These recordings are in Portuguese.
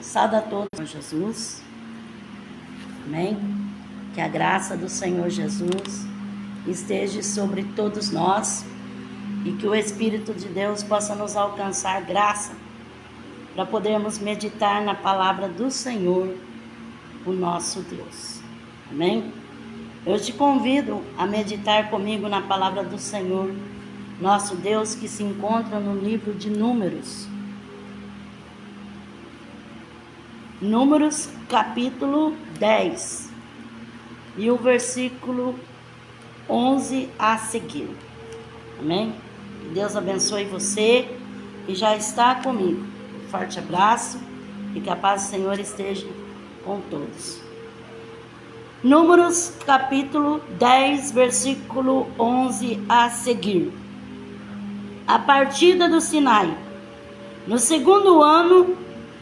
Sauda a todos, Senhor Jesus. Amém? Que a graça do Senhor Jesus esteja sobre todos nós e que o Espírito de Deus possa nos alcançar graça para podermos meditar na palavra do Senhor, o nosso Deus. Amém? Eu te convido a meditar comigo na palavra do Senhor, nosso Deus, que se encontra no livro de Números. Números capítulo 10 e o versículo 11 a seguir. Amém? Que Deus abençoe você que já está comigo. Um forte abraço e que a paz do Senhor esteja com todos. Números capítulo 10, versículo 11 a seguir. A partida do Sinai. No segundo ano,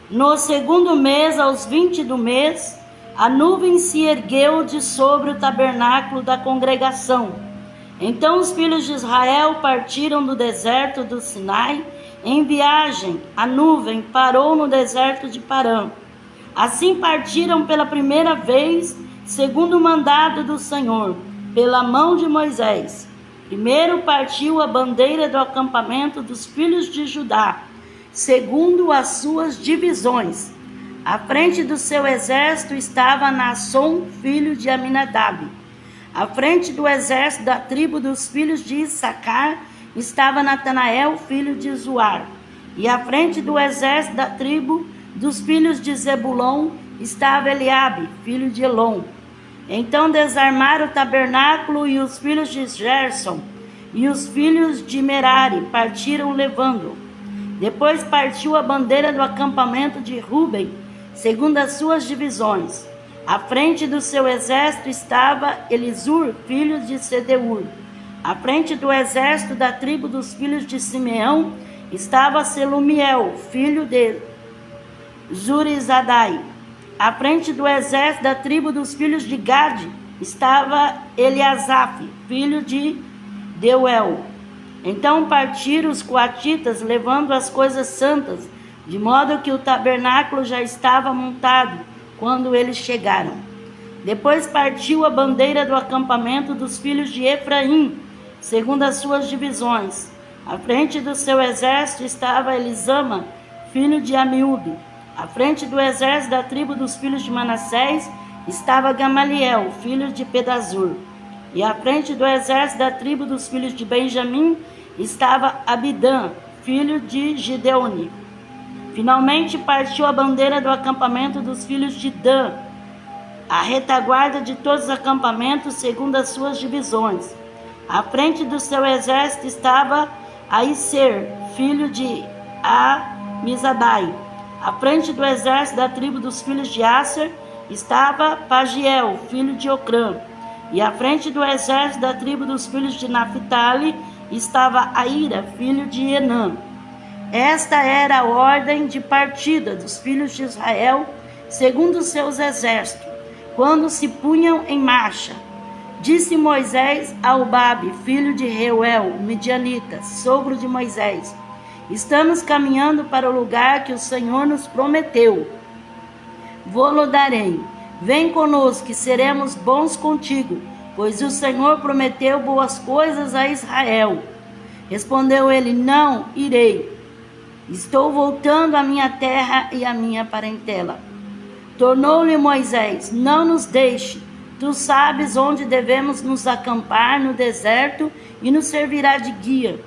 no segundo mês, aos 20 do mês, a nuvem se ergueu de sobre o tabernáculo da congregação. Então os filhos de Israel partiram do deserto do Sinai em viagem. A nuvem parou no deserto de Parã. Assim partiram pela primeira vez, segundo o mandado do Senhor, pela mão de Moisés. Primeiro partiu a bandeira do acampamento dos filhos de Judá, segundo as suas divisões. À frente do seu exército estava Naasson, filho de Aminadab. À frente do exército da tribo dos filhos de Issacar estava Natanael, filho de Zuar. E à frente do exército da tribo dos filhos de Zebulon estava Eliabe, filho de Elon. Então desarmaram o tabernáculo e os filhos de Gerson e os filhos de Merari partiram levando. Depois partiu a bandeira do acampamento de Ruben, segundo as suas divisões. À frente do seu exército estava Elisur, filho de Sedeur. À frente do exército da tribo dos filhos de Simeão estava Selumiel, filho de Zurizadai. À frente do exército da tribo dos filhos de Gade estava Eliasaf, filho de Deuel. Então partiram os coatitas, levando as coisas santas, de modo que o tabernáculo já estava montado quando eles chegaram. Depois partiu a bandeira do acampamento dos filhos de Efraim, segundo as suas divisões. À frente do seu exército estava Elisama, filho de Amiúde. À frente do exército da tribo dos filhos de Manassés estava Gamaliel, filho de Pedazur. E à frente do exército da tribo dos filhos de Benjamim estava Abidã, filho de Gideoni. Finalmente partiu a bandeira do acampamento dos filhos de Dan, a retaguarda de todos os acampamentos segundo as suas divisões. À frente do seu exército estava Aisser, filho de Amizadai. À frente do exército da tribo dos filhos de Asser estava Pagiel, filho de Ocrã. E à frente do exército da tribo dos filhos de Naphtali estava Aira, filho de Enã. Esta era a ordem de partida dos filhos de Israel, segundo os seus exércitos, quando se punham em marcha. Disse Moisés a Obabe, filho de Reuel, midianita, sogro de Moisés: estamos caminhando para o lugar que o Senhor nos prometeu. Vô-lo darei. Vem conosco, que seremos bons contigo, pois o Senhor prometeu boas coisas a Israel. Respondeu ele: não irei. Estou voltando à minha terra e à minha parentela. Tornou-lhe Moisés: não nos deixe. Tu sabes onde devemos nos acampar no deserto e nos servirá de guia.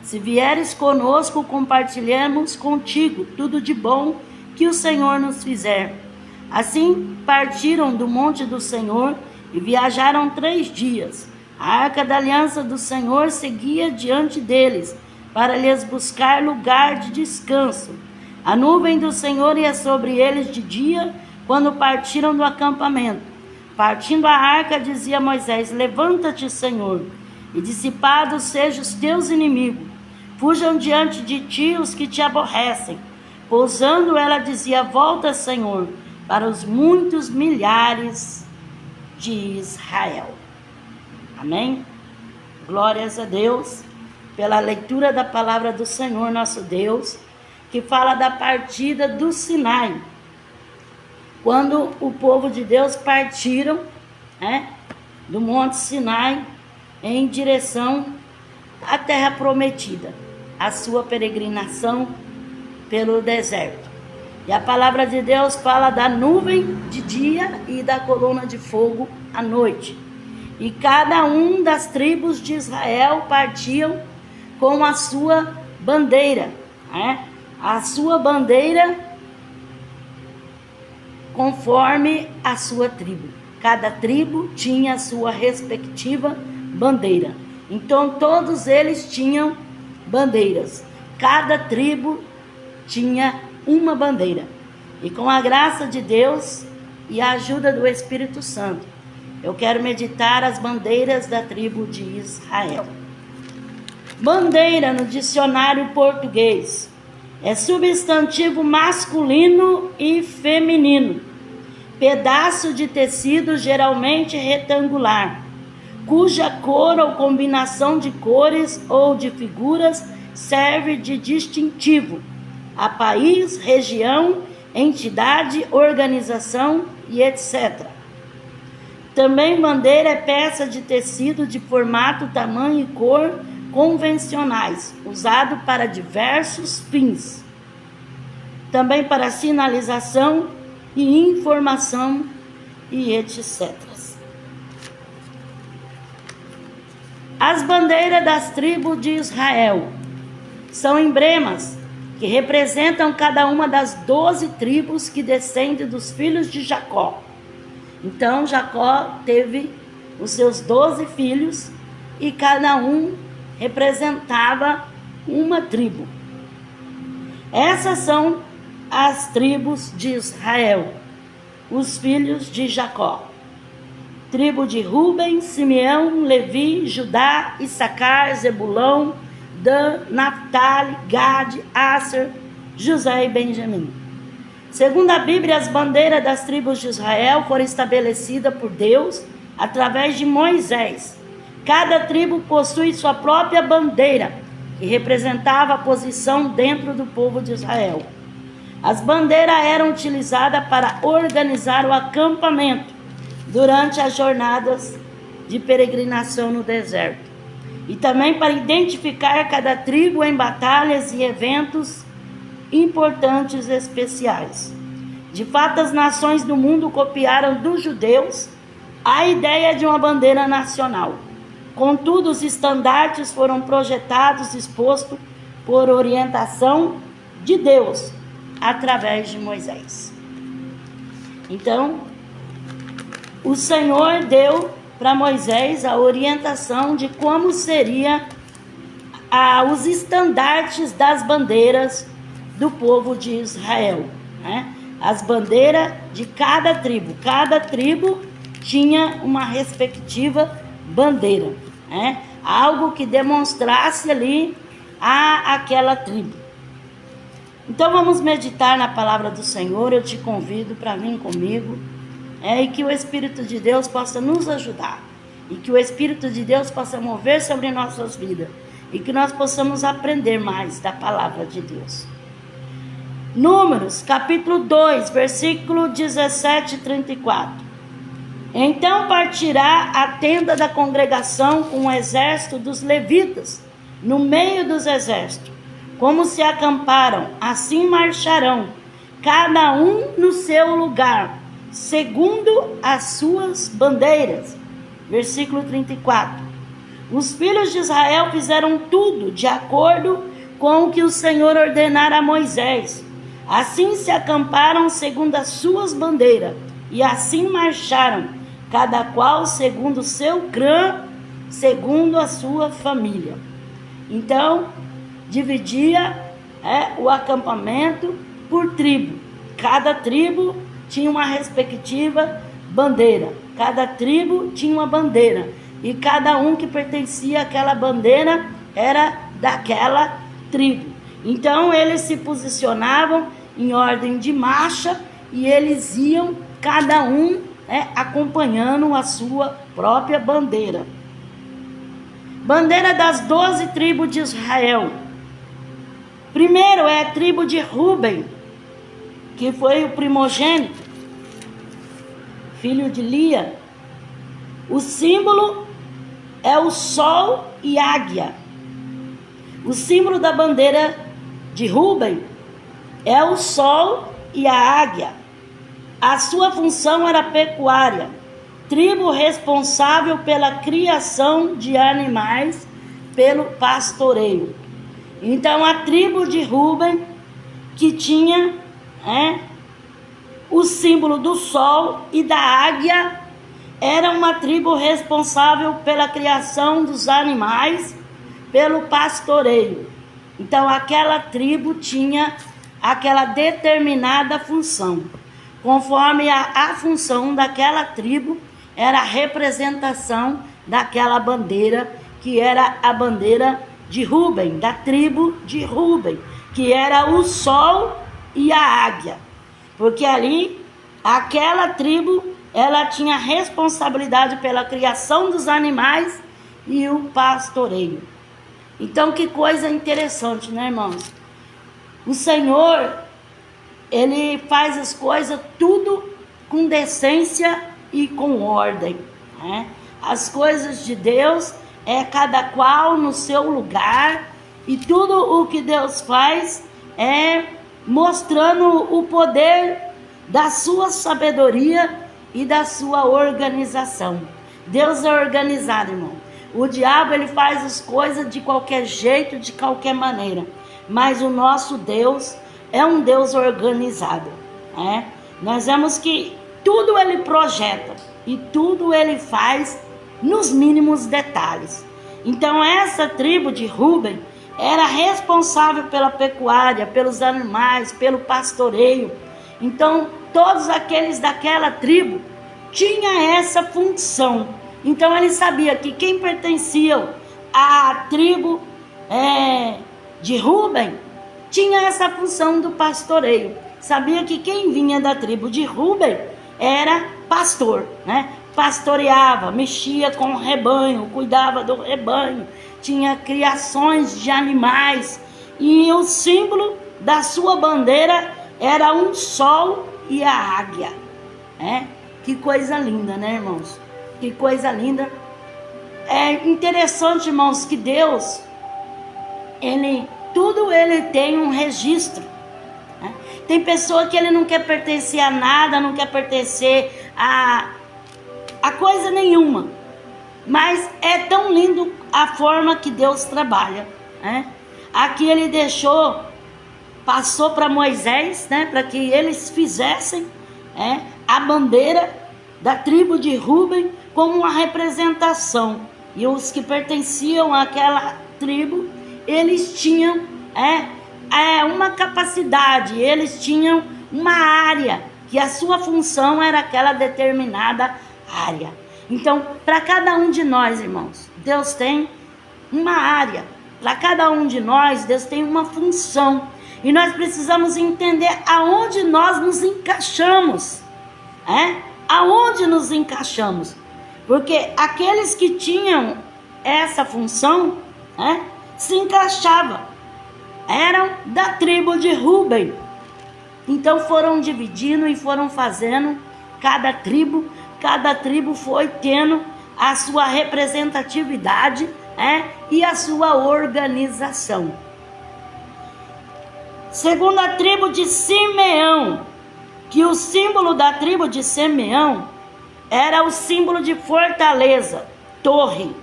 Se vieres conosco, compartilhemos contigo tudo de bom que o Senhor nos fizer. Assim partiram do monte do Senhor e viajaram 3 dias. A arca da aliança do Senhor seguia diante deles, para lhes buscar lugar de descanso. A nuvem do Senhor ia sobre eles de dia, quando partiram do acampamento. Partindo a arca, dizia Moisés: levanta-te, Senhor, e dissipados sejam os teus inimigos. Fujam diante de ti os que te aborrecem. Pousando, ela dizia: volta, Senhor, para os muitos milhares de Israel. Amém? Glórias a Deus pela leitura da palavra do Senhor nosso Deus, que fala da partida do Sinai. quando o povo de Deus partiram, né, do Monte Sinai em direção à terra prometida, a sua peregrinação pelo deserto. E a palavra de Deus fala da nuvem de dia e da coluna de fogo à noite. E cada um das tribos de Israel partiam com a sua bandeira, né? A sua bandeira conforme a sua tribo. Cada tribo tinha a sua respectiva bandeira. Então todos eles tinham bandeiras. Cada tribo tinha uma bandeira. E com a graça de Deus e a ajuda do Espírito Santo, eu quero meditar as bandeiras da tribo de Israel. Bandeira no dicionário português é substantivo masculino e feminino, pedaço de tecido geralmente retangular, cuja cor ou combinação de cores ou de figuras serve de distintivo a país, região, entidade, organização e etc. Também bandeira é peça de tecido de formato, tamanho e cor convencionais, usado para diversos fins. Também para sinalização e informação e etc. As bandeiras das tribos de Israel são emblemas que representam cada uma das 12 tribos que descendem dos filhos de Jacó. Então Jacó teve os seus 12 filhos e cada um representava uma tribo. Essas são as tribos de Israel, os filhos de Jacó. Tribo de Ruben, Simeão, Levi, Judá, Issacar, Zebulão, Dan, Naphtali, Gad, Asser, José e Benjamim. Segundo a Bíblia, as bandeiras das tribos de Israel foram estabelecidas por Deus através de Moisés. Cada tribo possui sua própria bandeira, que representava a posição dentro do povo de Israel. As bandeiras eram utilizadas para organizar o acampamento durante as jornadas de peregrinação no deserto. E também para identificar cada tribo em batalhas e eventos importantes e especiais. De fato, as nações do mundo copiaram dos judeus a ideia de uma bandeira nacional. Contudo, os estandartes foram projetados e expostos por orientação de Deus, através de Moisés. Então, o Senhor deu para Moisés a orientação de como seria os estandartes das bandeiras do povo de Israel, né? As bandeiras de cada tribo tinha uma respectiva bandeira, né? Algo que demonstrasse ali aquela tribo. Então vamos meditar na palavra do Senhor. Eu te convido para vir comigo, e que o Espírito de Deus possa nos ajudar, e que o Espírito de Deus possa mover sobre nossas vidas, e que nós possamos aprender mais da palavra de Deus. Números, capítulo 2, versículo 17 e 34. Então partirá a tenda da congregação com o exército dos levitas, no meio dos exércitos. Como se acamparam, assim marcharão, cada um no seu lugar, segundo as suas bandeiras. Versículo 34. Os filhos de Israel fizeram tudo de acordo com o que o Senhor ordenara a Moisés. Assim se acamparam segundo as suas bandeiras, e assim marcharam, cada qual segundo o seu clã, segundo a sua família. Então, dividia o acampamento por tribo. Cada tribo tinha uma respectiva bandeira. Cada tribo tinha uma bandeira. E cada um que pertencia àquela bandeira era daquela tribo. Então eles se posicionavam em ordem de marcha e eles iam, cada um acompanhando a sua própria bandeira. Bandeira das 12 tribos de Israel. Primeiro é a tribo de Ruben, que foi o primogênito. filho de Lia. O símbolo é o sol e águia. O símbolo da bandeira de Rúben é o sol e a águia. A sua função era pecuária, tribo responsável pela criação de animais, pelo pastoreio. Então a tribo de Rúben, que tinha o símbolo do sol e da águia, era uma tribo responsável pela criação dos animais, pelo pastoreio. Então aquela tribo tinha aquela determinada função. Conforme a função daquela tribo, era a representação daquela bandeira, que era a bandeira de Rúben, da tribo de Rúben, que era o sol e a águia. Porque ali, aquela tribo, ela tinha responsabilidade pela criação dos animais e o pastoreio. Então, que coisa interessante, né, irmãos? O Senhor, Ele faz as coisas tudo com decência e com ordem, né? As coisas de Deus é cada qual no seu lugar, e tudo o que Deus faz é mostrando o poder da sua sabedoria e da sua organização. Deus é organizado, irmão. O diabo, ele faz as coisas de qualquer jeito, de qualquer maneira. Mas o nosso Deus é um Deus organizado, né? Nós vemos que tudo ele projeta e tudo ele faz nos mínimos detalhes. Então essa tribo de Rúben era responsável pela pecuária, pelos animais, pelo pastoreio. Então todos aqueles daquela tribo tinham essa função. Então ele sabia que quem pertencia à tribo de Rúben tinha essa função do pastoreio. Sabia que quem vinha da tribo de Rúben era pastor, né? Pastoreava, mexia com o rebanho, cuidava do rebanho, tinha criações de animais, e o símbolo da sua bandeira era um sol e a águia, né? Que coisa linda, né, irmãos? Que coisa linda. É interessante, irmãos, que Deus, tudo ele tem um registro, né? Tem pessoa que ele não quer pertencer a nada, não quer pertencer a coisa nenhuma, mas é tão lindo a forma que Deus trabalha, né? Aqui ele passou para Moisés, né, para que eles fizessem a bandeira da tribo de Rúben como uma representação, e os que pertenciam àquela tribo, eles tinham uma capacidade, eles tinham uma área, que a sua função era aquela determinada área. Então, para cada um de nós, irmãos, Deus tem uma área. Para cada um de nós, Deus tem uma função. E nós precisamos entender aonde nós nos encaixamos. Aonde nos encaixamos. Porque aqueles que tinham essa função, se encaixavam. Eram da tribo de Rúben. Então foram dividindo e foram fazendo cada tribo foi tendo a sua representatividade, e a sua organização. Segundo a tribo de Simeão, que o símbolo da tribo de Simeão era o símbolo de fortaleza, torre.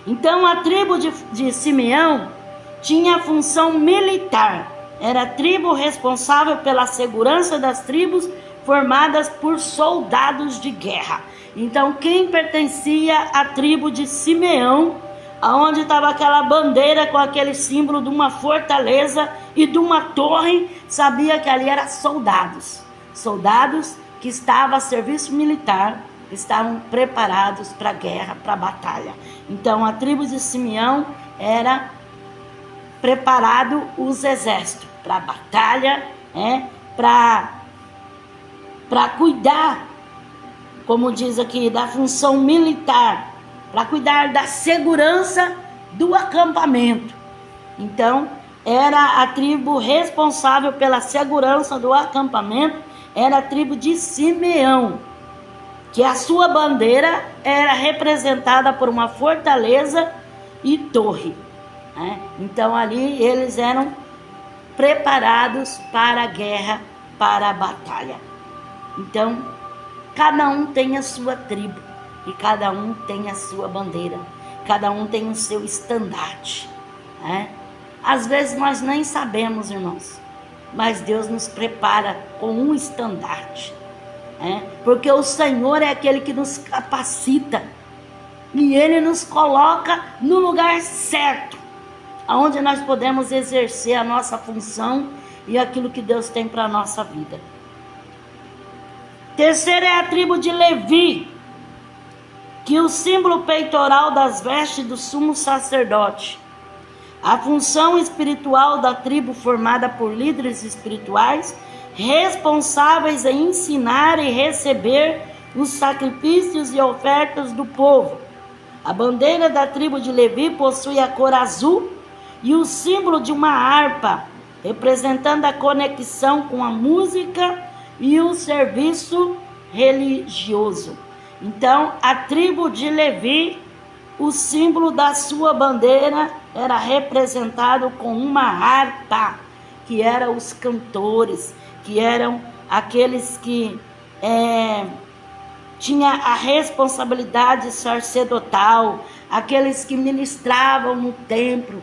Então a tribo de Simeão tinha a função militar. Era a tribo responsável pela segurança das tribos formadas por soldados de guerra. Então quem pertencia à tribo de Simeão, aonde estava aquela bandeira com aquele símbolo de uma fortaleza e de uma torre, sabia que ali eram soldados que estavam a serviço militar, estavam preparados para a guerra, para a batalha. Então a tribo de Simeão era preparado os exércitos para a batalha, para cuidar, como diz aqui, da função militar, para cuidar da segurança do acampamento. Então, era a tribo responsável pela segurança do acampamento, era a tribo de Simeão. que a sua bandeira era representada por uma fortaleza e torre, né? Então ali eles eram preparados para a guerra, para a batalha. Então cada um tem a sua tribo e cada um tem a sua bandeira, cada um tem o seu estandarte, né? Às vezes nós nem sabemos, irmãos, mas Deus nos prepara com um estandarte, né? Porque o Senhor é aquele que nos capacita e Ele nos coloca no lugar certo, onde nós podemos exercer a nossa função e aquilo que Deus tem para a nossa vida. Terceira é a tribo de Levi, que o símbolo peitoral das vestes do sumo sacerdote. A função espiritual da tribo formada por líderes espirituais, responsáveis em ensinar e receber os sacrifícios e ofertas do povo. A bandeira da tribo de Levi possui a cor azul e o símbolo de uma harpa, representando a conexão com a música e o serviço religioso. Então, a tribo de Levi, o símbolo da sua bandeira era representado com uma harpa, que eram os cantores, que eram aqueles que tinha a responsabilidade sacerdotal, aqueles que ministravam no templo,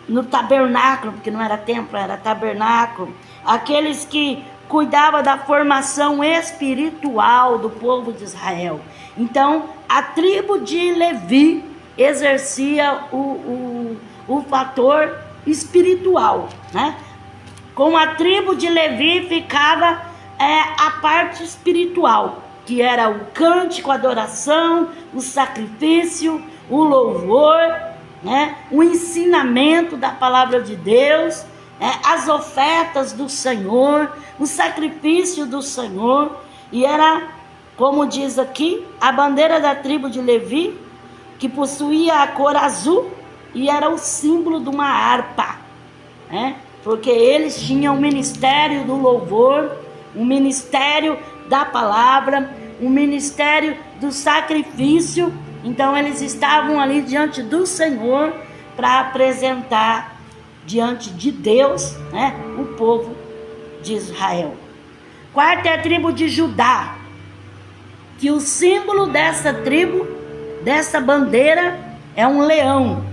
no tabernáculo, porque não era templo, era tabernáculo, aqueles que cuidavam da formação espiritual do povo de Israel. Então, a tribo de Levi exercia o fator espiritual, né? Com a tribo de Levi ficava a parte espiritual, que era o cântico, a adoração, o sacrifício, o louvor, né? O ensinamento da palavra de Deus, as ofertas do Senhor, o sacrifício do Senhor. E era, como diz aqui, a bandeira da tribo de Levi, que possuía a cor azul e era o símbolo de uma harpa, né? Porque eles tinham o ministério do louvor, o ministério da palavra, o ministério do sacrifício. Então eles estavam ali diante do Senhor para apresentar diante de Deus, né, o povo de Israel. Quarta é a tribo de Judá, que o símbolo dessa tribo, dessa bandeira, é um leão.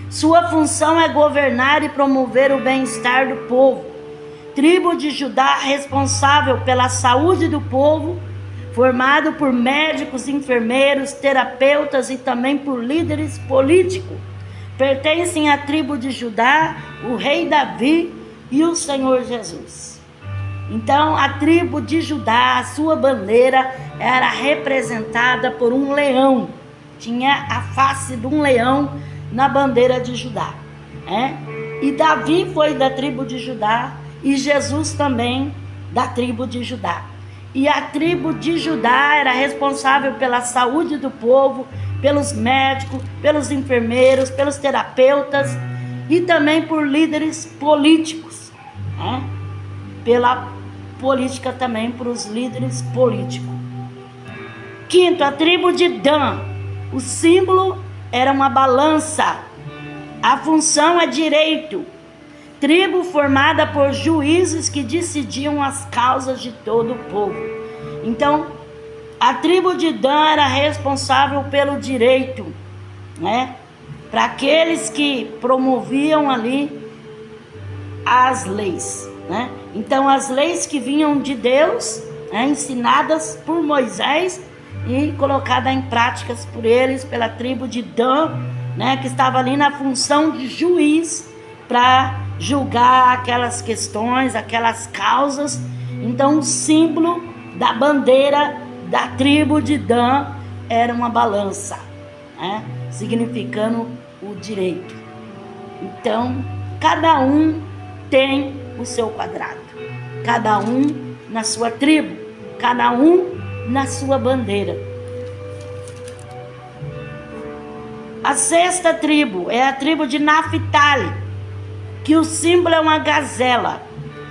Sua função é governar e promover o bem-estar do povo. Tribo de Judá responsável pela saúde do povo, formado por médicos, enfermeiros, terapeutas e também por líderes políticos. Pertencem à tribo de Judá o rei Davi e o Senhor Jesus. Então, a tribo de Judá, a sua bandeira era representada por um leão. Tinha a face de um leão na bandeira de Judá, E Davi foi da tribo de Judá e Jesus também da tribo de Judá. E a tribo de Judá era responsável pela saúde do povo, pelos médicos, pelos enfermeiros, pelos terapeutas e também por líderes políticos, Pela política também, por os líderes políticos. Quinto, a tribo de Dan. O símbolo era uma balança. A função é direito. Tribo formada por juízes que decidiam as causas de todo o povo. Então, a tribo de Dan era responsável pelo direito, Para aqueles que promoviam ali as leis, Então, as leis que vinham de Deus, ensinadas por Moisés e colocadas em práticas por eles, pela tribo de Dan, que estava ali na função de juiz para julgar aquelas questões, aquelas causas. Então, o símbolo da bandeira da tribo de Dan era uma balança, significando o direito. Então, cada um tem o seu quadrado, cada um na sua tribo, cada um na sua bandeira. A sexta tribo é a tribo de Naphtali, que o símbolo é uma gazela.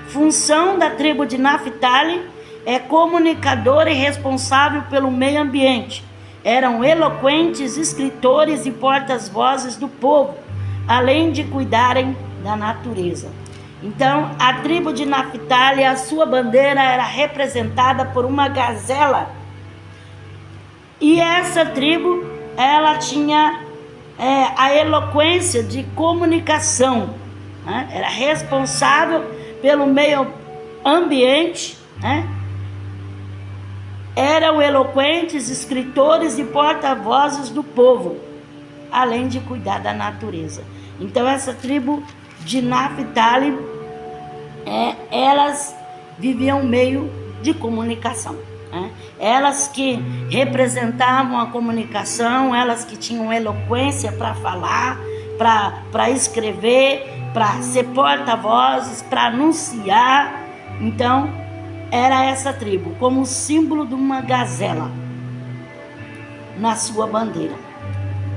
Função da tribo de Naphtali é comunicadora e responsável pelo meio ambiente. Eram eloquentes escritores e portas-vozes do povo, além de cuidarem da natureza. Então, a tribo de Naphtali, a sua bandeira era representada por uma gazela. E essa tribo, ela tinha a eloquência de comunicação, né? Era responsável pelo meio ambiente, né? Eram eloquentes escritores e porta-vozes do povo, além de cuidar da natureza. Então, essa tribo de Naphtali, elas viviam meio de comunicação, né? Elas que representavam a comunicação, elas que tinham eloquência para falar, para escrever, para ser porta-vozes, para anunciar. Então, era essa tribo, como símbolo de uma gazela na sua bandeira.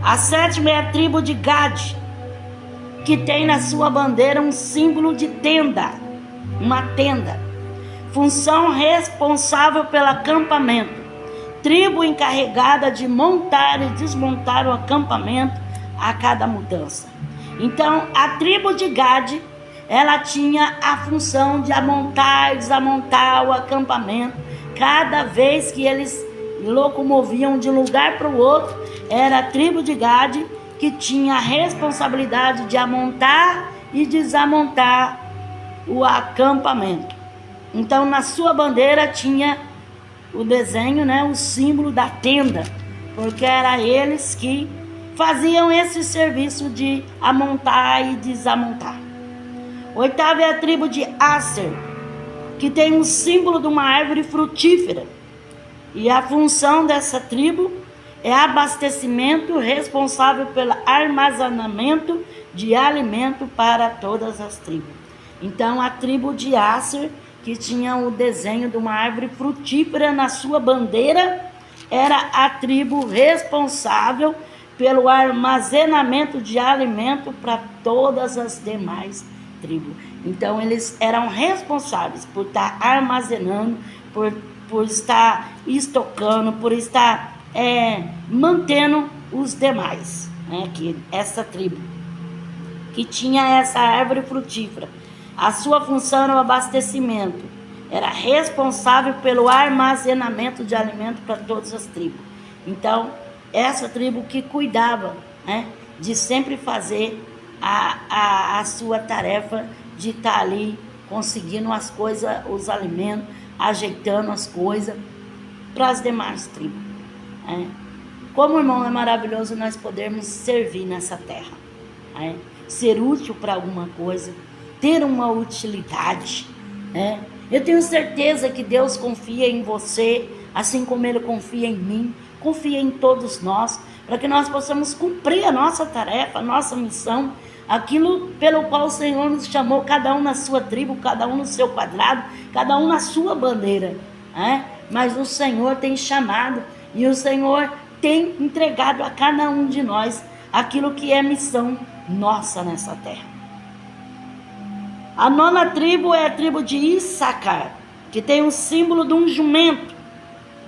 A sétima é a tribo de Gad, que tem na sua bandeira um símbolo de tenda, uma tenda. Função responsável pelo acampamento. Tribo encarregada de montar e desmontar o acampamento a cada mudança. Então, a tribo de Gad, ela tinha a função de montar e desmontar o acampamento. Cada vez que eles locomoviam de um lugar para o outro, era a tribo de Gad que tinha a responsabilidade de amontar e desamontar o acampamento. Então, na sua bandeira tinha o desenho, né, o símbolo da tenda, porque era eles que faziam esse serviço de amontar e desamontar. Oitava é a tribo de Aser, que tem um símbolo de uma árvore frutífera. E a função dessa tribo é abastecimento, responsável pelo armazenamento de alimento para todas as tribos. Então, a tribo de Aser, que tinha o desenho de uma árvore frutífera na sua bandeira, era a tribo responsável pelo armazenamento de alimento para todas as demais tribos. Então, eles eram responsáveis por estar armazenando, por estar estocando, por estar mantendo os demais, né? Que essa tribo que tinha essa árvore frutífera, a sua função era o abastecimento, era responsável pelo armazenamento de alimento para todas as tribos. Então, essa tribo que cuidava, né, de sempre fazer a sua tarefa de estar ali conseguindo as coisas, os alimentos, ajeitando as coisas para as demais tribos. Como, irmão, é maravilhoso nós podermos servir nessa terra, ser útil para alguma coisa, ter uma utilidade. Eu tenho certeza que Deus confia em você, assim como Ele confia em mim, confia em todos nós, para que nós possamos cumprir a nossa tarefa, a nossa missão, aquilo pelo qual o Senhor nos chamou, cada um na sua tribo, cada um no seu quadrado, cada um na sua bandeira. Mas o Senhor tem chamado e o Senhor tem entregado a cada um de nós aquilo que é missão nossa nessa terra. A nona tribo é a tribo de Issacar, que tem o símbolo de um jumento.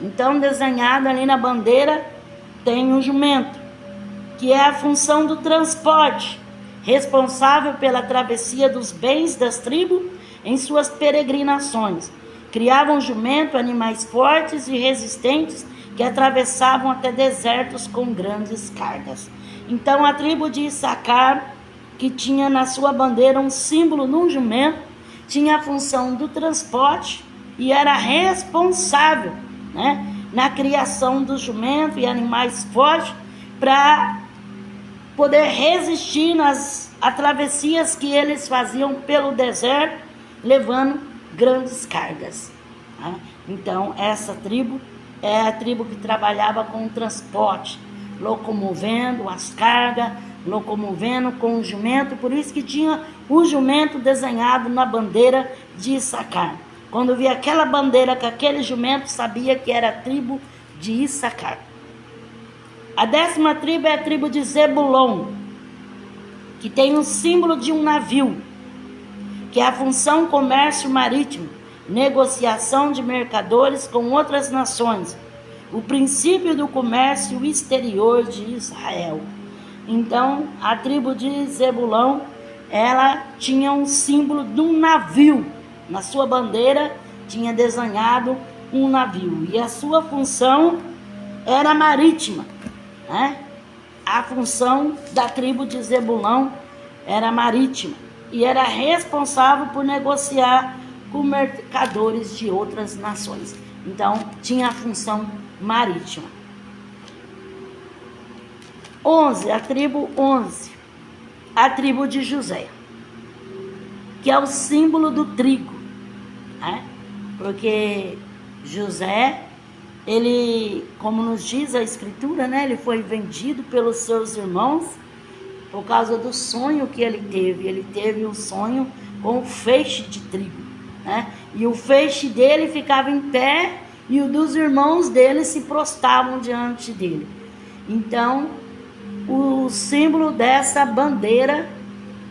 Então, desenhado ali na bandeira, tem um jumento, que é a função do transporte, responsável pela travessia dos bens das tribos em suas peregrinações. Criavam jumento, animais fortes e resistentes que atravessavam até desertos com grandes cargas. Então, a tribo de Issacar, que tinha na sua bandeira um símbolo de um jumento, tinha a função do transporte e era responsável, né, na criação do jumento e animais fortes para poder resistir nas travessias que eles faziam pelo deserto, levando grandes cargas. Então, essa tribo é a tribo que trabalhava com o transporte, locomovendo as cargas, locomovendo com o jumento. Por isso que tinha o jumento desenhado na bandeira de Issacar. Quando via aquela bandeira com aquele jumento, sabia que era a tribo de Issacar. A 10ª tribo é a tribo de Zebulon, que tem o símbolo de um navio, que é a função comércio marítimo, negociação de mercadores com outras nações, o princípio do comércio exterior de Israel. Então, a tribo de Zebulão, ela tinha um símbolo de um navio. Na sua bandeira tinha desenhado um navio. E a sua função era marítima, né? A função da tribo de Zebulão era marítima. E era responsável por negociar com mercadores de outras nações. Então, tinha a função marítima. 11, a tribo 11, a tribo de José, que é o símbolo do trigo, né? Porque José, ele, como nos diz a escritura, né? Ele foi vendido pelos seus irmãos por causa do sonho que ele teve. Ele teve um sonho com o feixe de trigo, né? E o feixe dele ficava em pé e o dos irmãos dele se prostravam diante dele. Então, o símbolo dessa bandeira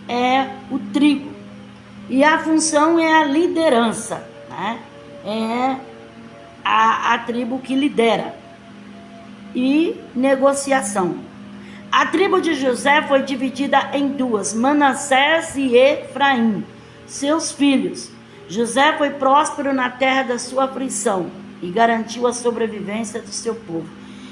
é o trigo. E a função é a liderança, né? É a tribo que lidera. E negociação. A tribo de José foi dividida em duas, Manassés e Efraim, seus filhos. José foi próspero na terra da sua aflição e garantiu a sobrevivência do seu povo.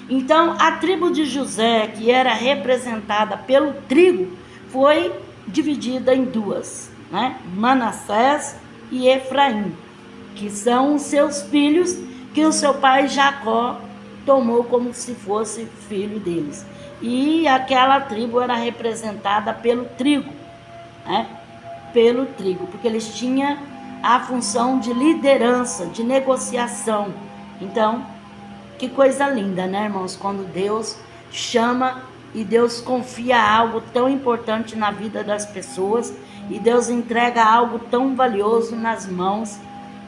Então, a tribo de José, que era representada pelo trigo, foi dividida em duas, né? Manassés e Efraim, que são os seus filhos que o seu pai Jacó tomou como se fosse filho deles. E aquela tribo era representada pelo trigo, né? Pelo trigo, porque eles tinham a função de liderança, de negociação. Então, que coisa linda, né, irmãos? Quando Deus chama e Deus confia algo tão importante na vida das pessoas e Deus entrega algo tão valioso nas mãos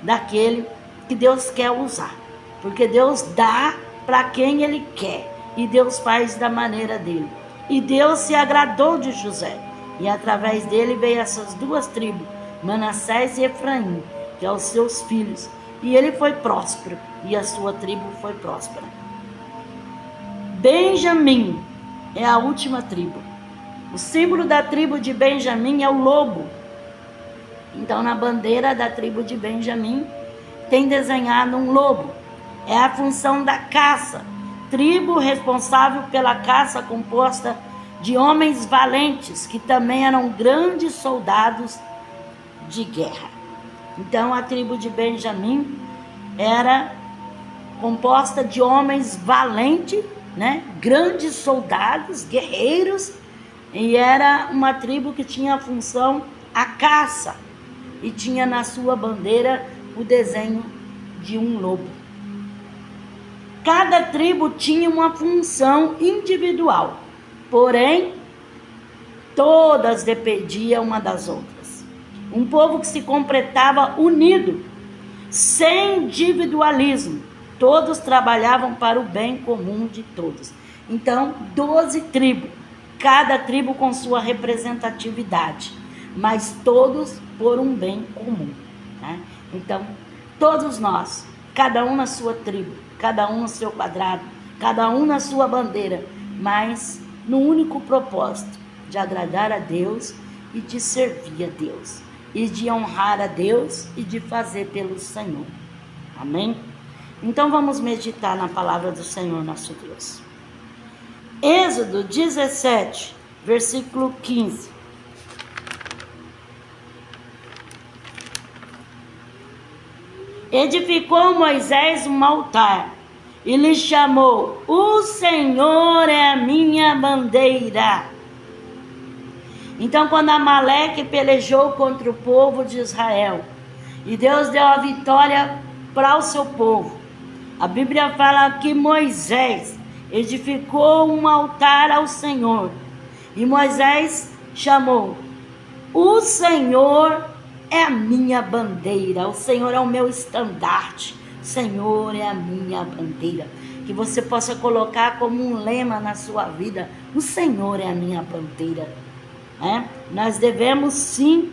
daquele que Deus quer usar. Porque Deus dá para quem Ele quer e Deus faz da maneira dele. E Deus se agradou de José e através dele veio essas duas tribos, Manassés e Efraim, que são os seus filhos. E ele foi próspero, e a sua tribo foi próspera. Benjamim é a última tribo. O símbolo da tribo de Benjamim é o lobo. Então, na bandeira da tribo de Benjamim, tem desenhado um lobo. É a função da caça. Tribo responsável pela caça composta de homens valentes, que também eram grandes soldados de guerra. Então, a tribo de Benjamim era composta de homens valentes, né? Grandes soldados, guerreiros, e era uma tribo que tinha a função a caça, e tinha na sua bandeira o desenho de um lobo. Cada tribo tinha uma função individual, porém, todas dependiam uma das outras. Um povo que se completava unido, sem individualismo. Todos trabalhavam para o bem comum de todos. Então, 12 tribos, cada tribo com sua representatividade, mas todos por um bem comum, né? Então, todos nós, cada um na sua tribo, cada um no seu quadrado, cada um na sua bandeira, mas no único propósito de agradar a Deus e de servir a Deus, e de honrar a Deus e de fazer pelo Senhor. Amém? Então vamos meditar na palavra do Senhor nosso Deus. Êxodo 17, versículo 15. Edificou Moisés um altar e lhe chamou: O Senhor é a minha bandeira. Então, quando Amaleque pelejou contra o povo de Israel, e Deus deu a vitória para o seu povo, a Bíblia fala que Moisés edificou um altar ao Senhor, e Moisés chamou: O Senhor é a minha bandeira, o Senhor é o meu estandarte, o Senhor é a minha bandeira. Que você possa colocar como um lema na sua vida: o Senhor é a minha bandeira. Nós devemos sim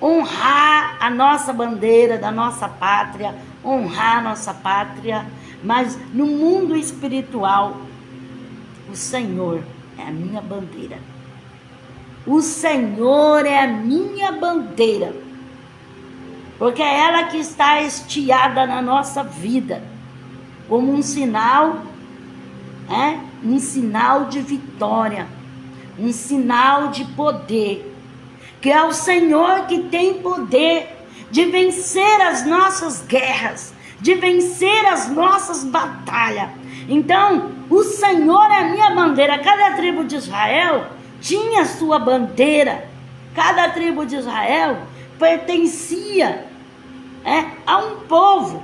honrar a nossa bandeira da nossa pátria, honrar a nossa pátria, mas no mundo espiritual, o Senhor é a minha bandeira. O Senhor é a minha bandeira, porque é ela que está estiada na nossa vida, como um sinal, um sinal de vitória, um sinal de poder, que é o Senhor que tem poder de vencer as nossas guerras, de vencer as nossas batalhas. Então, o Senhor é a minha bandeira. Cada tribo de Israel tinha sua bandeira. Cada tribo de Israel pertencia a um povo.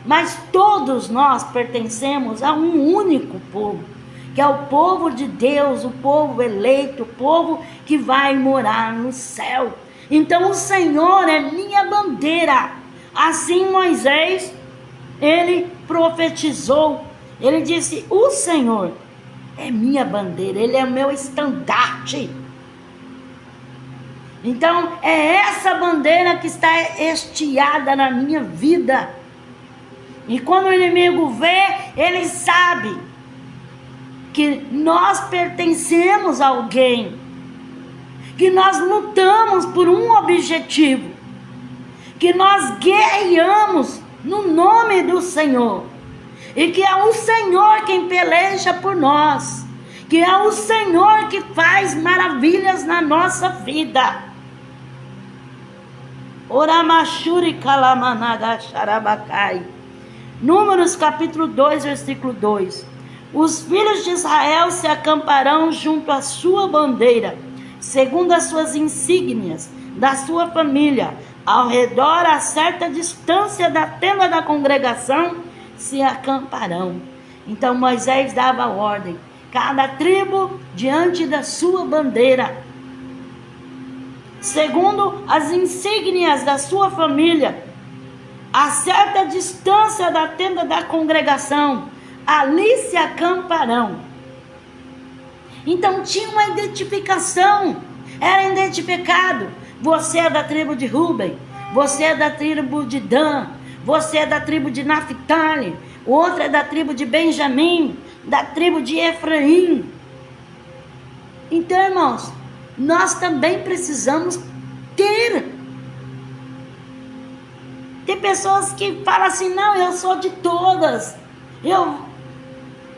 Mas todos nós pertencemos a um único povo, que é o povo de Deus, o povo eleito, o povo que vai morar no céu. Então o Senhor é minha bandeira. Assim Moisés, ele profetizou, ele disse: o Senhor é minha bandeira, ele é o meu estandarte. Então é essa bandeira que está estiada na minha vida. E quando o inimigo vê, ele sabe que nós pertencemos a alguém, que nós lutamos por um objetivo, que nós guerreamos no nome do Senhor, e que é o Senhor quem peleja por nós, que é o Senhor que faz maravilhas na nossa vida. Oramachuri kalamanaga xarabacai. Números capítulo 2, versículo 2. Os filhos de Israel se acamparão junto à sua bandeira, segundo as suas insígnias, da sua família, ao redor, a certa distância da tenda da congregação, se acamparão. Então Moisés dava ordem, cada tribo diante da sua bandeira, segundo as insígnias da sua família, a certa distância da tenda da congregação, ali se acamparão. Então tinha uma identificação, era identificado: você é da tribo de Ruben, você é da tribo de Dan, você é da tribo de Naphtali, o outro é da tribo de Benjamim, da tribo de Efraim. Então, irmãos, nós também precisamos ter. Tem pessoas que falam assim: não, eu sou de todas, eu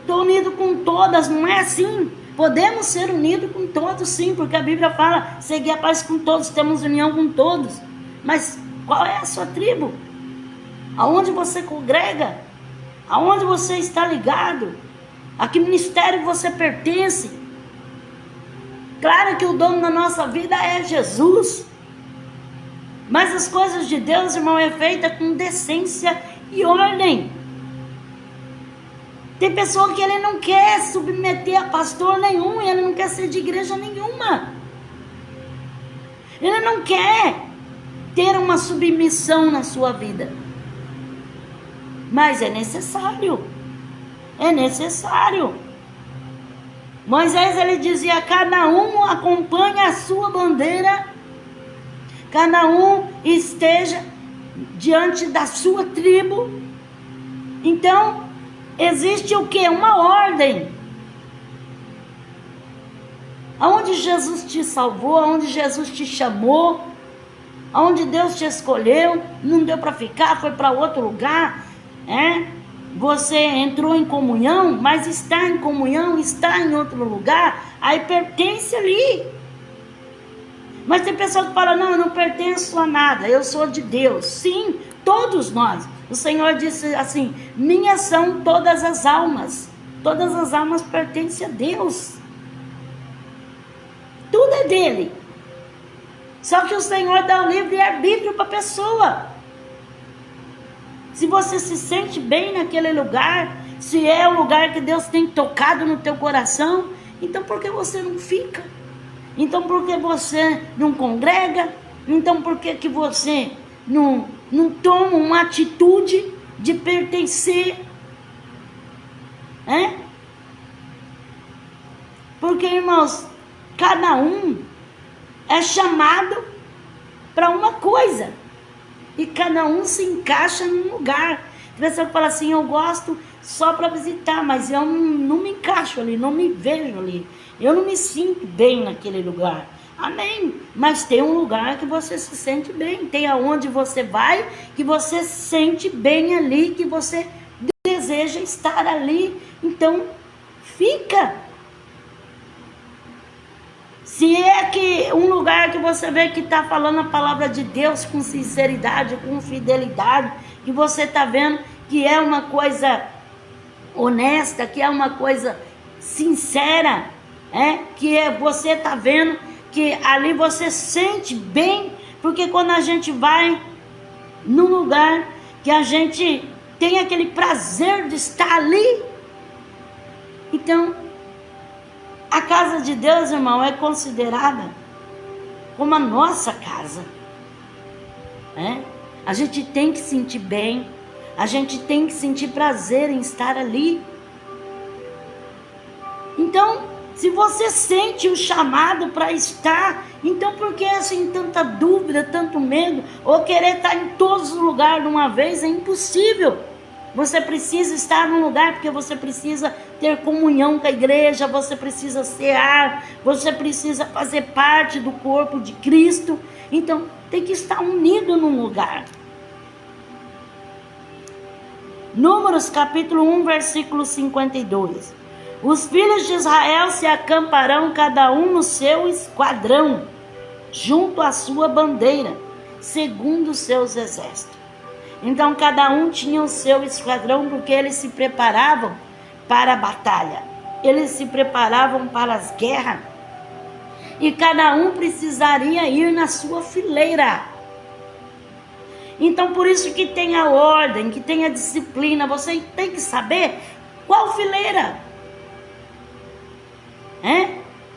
estou unido com todas. Não é assim. Podemos ser unidos com todos, sim, porque a Bíblia fala: seguir a paz com todos, temos união com todos. Mas qual é a sua tribo? Aonde você congrega? Aonde você está ligado? A que ministério você pertence? Claro que o dono da nossa vida é Jesus, mas as coisas de Deus, irmão, é feita com decência e ordem. Tem pessoa que ele não quer submeter a pastor nenhum, ele não quer ser de igreja nenhuma. Ele não quer ter uma submissão na sua vida. Mas é necessário. É necessário. Moisés, ele dizia: cada um acompanhe a sua bandeira, cada um esteja diante da sua tribo. Então, existe o quê? Uma ordem. Aonde Jesus te salvou, aonde Jesus te chamou, aonde Deus te escolheu, não deu para ficar, foi para outro lugar, Você entrou em comunhão, mas está em comunhão, está em outro lugar, aí pertence ali. Mas tem pessoa que fala: não, eu não pertenço a nada, eu sou de Deus. Sim, todos nós. O Senhor disse assim: minhas são todas as almas. Todas as almas pertencem a Deus. Tudo é dele. Só que o Senhor dá o livre-arbítrio para a pessoa. Se você se sente bem naquele lugar, se é o lugar que Deus tem tocado no teu coração, então por que você não fica? Então por que você não congrega? Então por que você não toma uma atitude de pertencer? Porque, irmãos, cada um é chamado para uma coisa. E cada um se encaixa num lugar. Tem pessoa que fala assim, eu gosto só para visitar, mas eu não me encaixo ali, não me vejo ali. Eu não me sinto bem naquele lugar. Amém. Mas tem um lugar que você se sente bem. Tem aonde você vai, que você se sente bem ali, que você deseja estar ali. Então, fica. Se é que um lugar que você vê que está falando a palavra de Deus com sinceridade, com fidelidade, que você está vendo que é uma coisa honesta, que é uma coisa sincera, que você está vendo que ali você sente bem, porque quando a gente vai num lugar que a gente tem aquele prazer de estar ali, então a casa de Deus, irmão, é considerada como a nossa casa. A gente tem que sentir bem, a gente tem que sentir prazer em estar ali. Então, se você sente o chamado para estar, então por que assim tanta dúvida, tanto medo, ou querer estar em todos os lugares de uma vez? É impossível. Você precisa estar num lugar porque você precisa ter comunhão com a igreja, você precisa cear, você precisa fazer parte do corpo de Cristo. Então, tem que estar unido num lugar. Números capítulo 1, versículo 52. Os filhos de Israel se acamparão cada um no seu esquadrão, junto à sua bandeira, segundo os seus exércitos. Então cada um tinha o seu esquadrão, porque eles se preparavam para a batalha. Eles se preparavam para as guerras. E cada um precisaria ir na sua fileira. Então por isso que tem a ordem, que tem a disciplina. Você tem que saber qual fileira.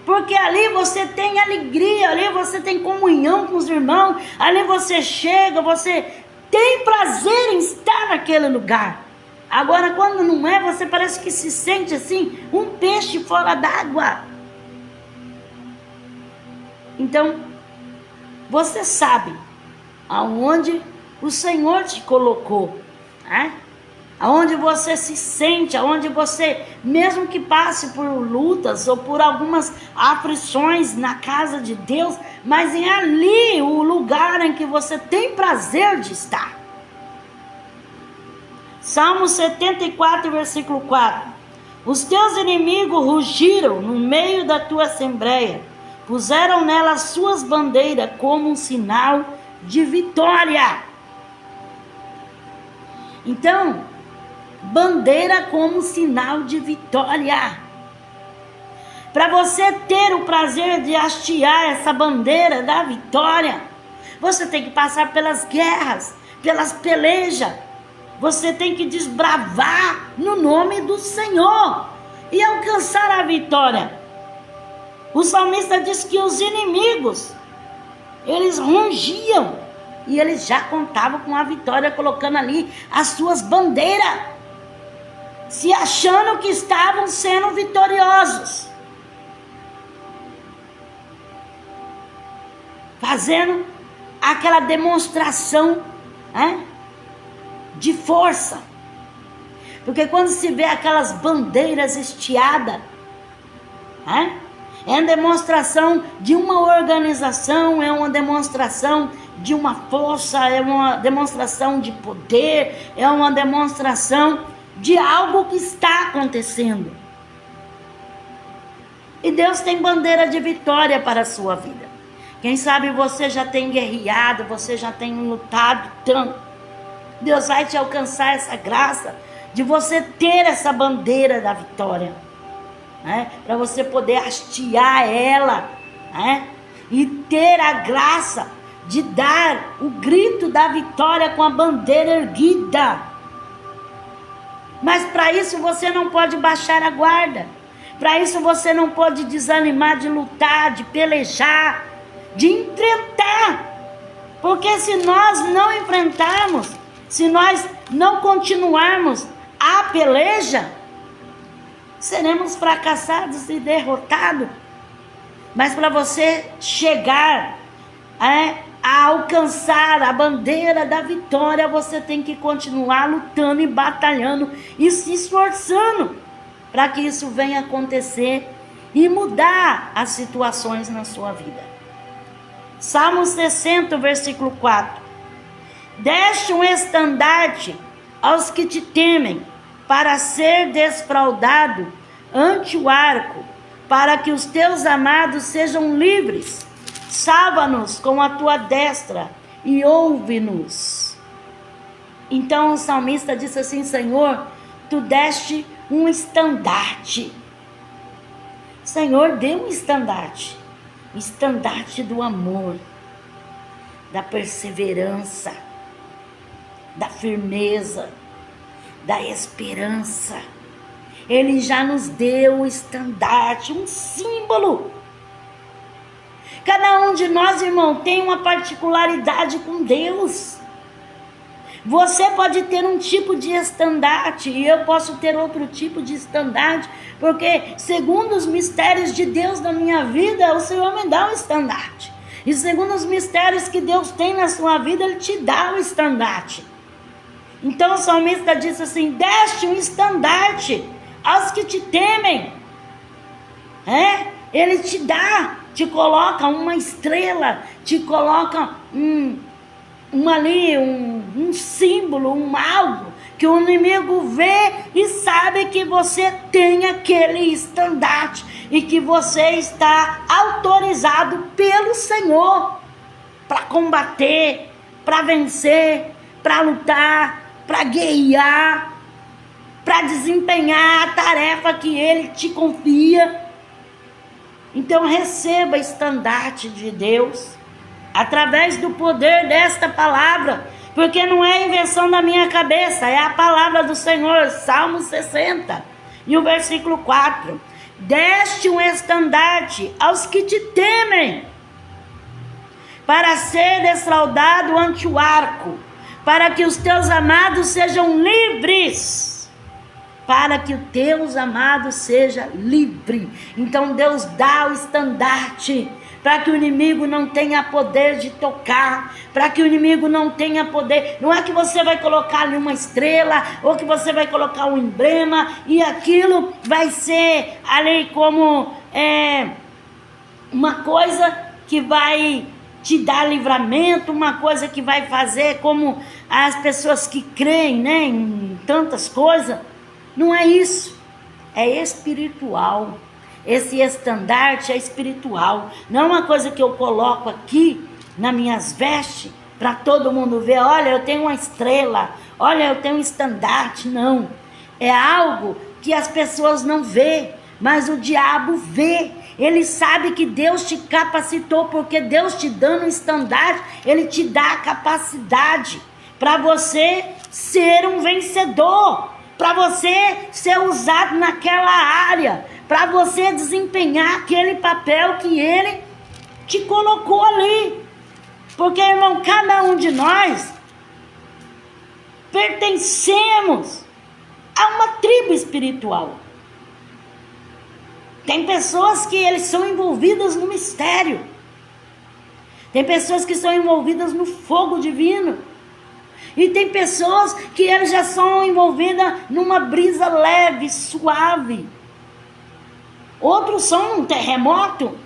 Porque ali você tem alegria, ali você tem comunhão com os irmãos, ali você chega, você tem prazer em estar naquele lugar. Agora quando não é, você parece que se sente assim, um peixe fora d'água. Então, você sabe aonde o Senhor te colocou, aonde você se sente, aonde você, mesmo que passe por lutas ou por algumas aflições na casa de Deus, mas é ali o lugar em que você tem prazer de estar. Salmo 74, versículo 4. Os teus inimigos rugiram no meio da tua assembleia, puseram nela as suas bandeiras como um sinal de vitória. Então, bandeira como sinal de vitória. Para você ter o prazer de hastear essa bandeira da vitória, você tem que passar pelas guerras, pelas pelejas. Você tem que desbravar no nome do Senhor e alcançar a vitória. O salmista diz que os inimigos, eles rungiam e eles já contavam com a vitória, colocando ali as suas bandeiras, se achando que estavam sendo vitoriosos, fazendo aquela demonstração de força. Porque quando se vê aquelas bandeiras estiadas, é uma demonstração de uma organização, é uma demonstração de uma força, é uma demonstração de poder, é uma demonstração de algo que está acontecendo. E Deus tem bandeira de vitória para a sua vida. Quem sabe você já tem guerreado, você já tem lutado tanto. Deus vai te alcançar essa graça de você ter essa bandeira da vitória, para você poder hastear ela, e ter a graça de dar o grito da vitória com a bandeira erguida. Mas para isso você não pode baixar a guarda. Para isso você não pode desanimar de lutar, de pelejar, de enfrentar. Porque se nós não enfrentarmos, se nós não continuarmos a peleja, seremos fracassados e derrotados. Mas para você chegar a alcançar a bandeira da vitória, você tem que continuar lutando e batalhando e se esforçando para que isso venha acontecer e mudar as situações na sua vida. Salmo 60, versículo 4. Deste um estandarte aos que te temem, para ser desfraudado ante o arco, para que os teus amados sejam livres. Salva-nos com a tua destra e ouve-nos. Então o salmista disse assim: Senhor, tu deste um estandarte. Senhor, dê um estandarte. O estandarte do amor, da perseverança, da firmeza, da esperança. Ele já nos deu o estandarte, um símbolo. Cada um de nós, irmão, tem uma particularidade com Deus. Você pode ter um tipo de estandarte e eu posso ter outro tipo de estandarte, porque segundo os mistérios de Deus na minha vida, o Senhor me dá um estandarte. E segundo os mistérios que Deus tem na sua vida, Ele te dá um estandarte. Então o salmista disse assim: deste um estandarte aos que te temem. Ele te dá, te coloca uma estrela, te coloca um símbolo, algo que o inimigo vê e sabe que você tem aquele estandarte e que você está autorizado pelo Senhor para combater, para vencer, para lutar, para guerrear, para desempenhar a tarefa que Ele te confia. Então receba estandarte de Deus através do poder desta palavra, porque não é invenção da minha cabeça, é a palavra do Senhor. Salmo 60 e o versículo 4. Deste um estandarte aos que te temem, para ser defraudado ante o arco, para que os teus amados sejam livres. Para que os teus amados sejam livres. Então Deus dá o estandarte para que o inimigo não tenha poder de tocar, para que o inimigo não tenha poder. Não é que você vai colocar ali uma estrela, ou que você vai colocar um emblema, e aquilo vai ser ali como uma coisa que vai te dar livramento, uma coisa que vai fazer como as pessoas que creem, em tantas coisas. Não é isso, é espiritual. Esse estandarte é espiritual, não é uma coisa que eu coloco aqui nas minhas vestes para todo mundo ver. Olha, eu tenho uma estrela, olha, eu tenho um estandarte. Não, é algo que as pessoas não vê, mas o diabo vê. Ele sabe que Deus te capacitou, porque Deus te dando um estandarte, Ele te dá a capacidade para você ser um vencedor, para você ser usado naquela área, para você desempenhar aquele papel que Ele te colocou ali. Porque, irmão, cada um de nós pertencemos a uma tribo espiritual. Tem pessoas que eles são envolvidas no mistério. Tem pessoas que são envolvidas no fogo divino. E tem pessoas que elas já são envolvidas numa brisa leve, suave. Outros são um terremoto.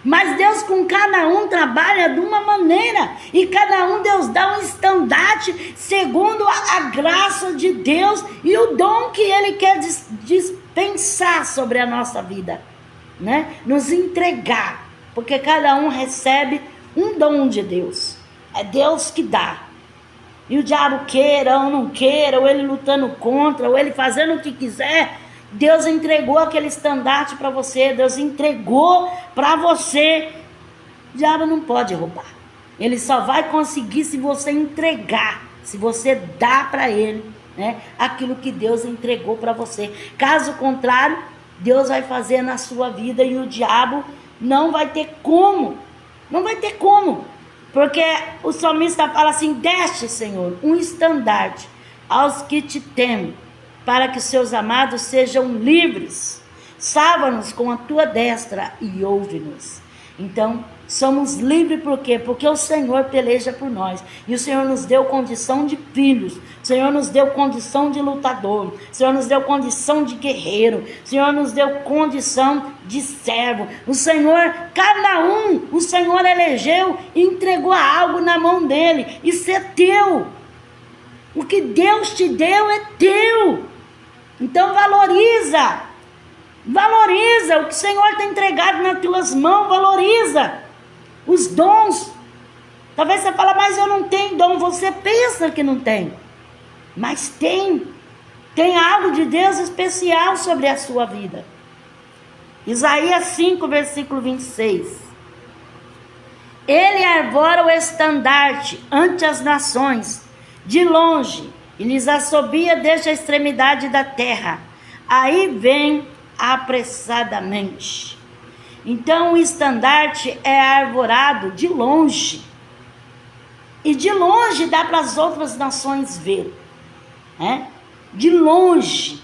Mas Deus com cada um trabalha de uma maneira. E cada um Deus dá um estandarte segundo a graça de Deus e o dom que Ele quer dispensar sobre a nossa vida, nos entregar. Porque cada um recebe um dom de Deus. É Deus que dá. E o diabo queira ou não queira, ou ele lutando contra, ou ele fazendo o que quiser, Deus entregou aquele estandarte para você. Deus entregou para você. O diabo não pode roubar. Ele só vai conseguir se você entregar, se você dá para ele, aquilo que Deus entregou para você. Caso contrário, Deus vai fazer na sua vida e o diabo não vai ter como. Não vai ter como. Porque o salmista fala assim: deste, Senhor, um estandarte aos que te temem, para que os seus amados sejam livres. Salva-nos com a tua destra e ouve-nos. Então, Somos livres por quê? Porque o Senhor peleja por nós. E o Senhor nos deu condição de filhos. O Senhor nos deu condição de lutador. O Senhor nos deu condição de guerreiro. O Senhor nos deu condição de servo. O Senhor, cada um, o Senhor elegeu e entregou algo na mão dele. Isso é teu. O que Deus te deu é teu. Então valoriza. Valoriza o que o Senhor tem entregado nas tuas mãos. Valoriza os dons. Talvez você fale, mas eu não tenho dom. Você pensa que não tem, mas tem algo de Deus especial sobre a sua vida. Isaías 5, versículo 26. Ele arvora o estandarte ante as nações, de longe, e lhes assobia desde a extremidade da terra. Aí vem apressadamente. Então o estandarte é arvorado de longe. E de longe dá para as outras nações ver. De longe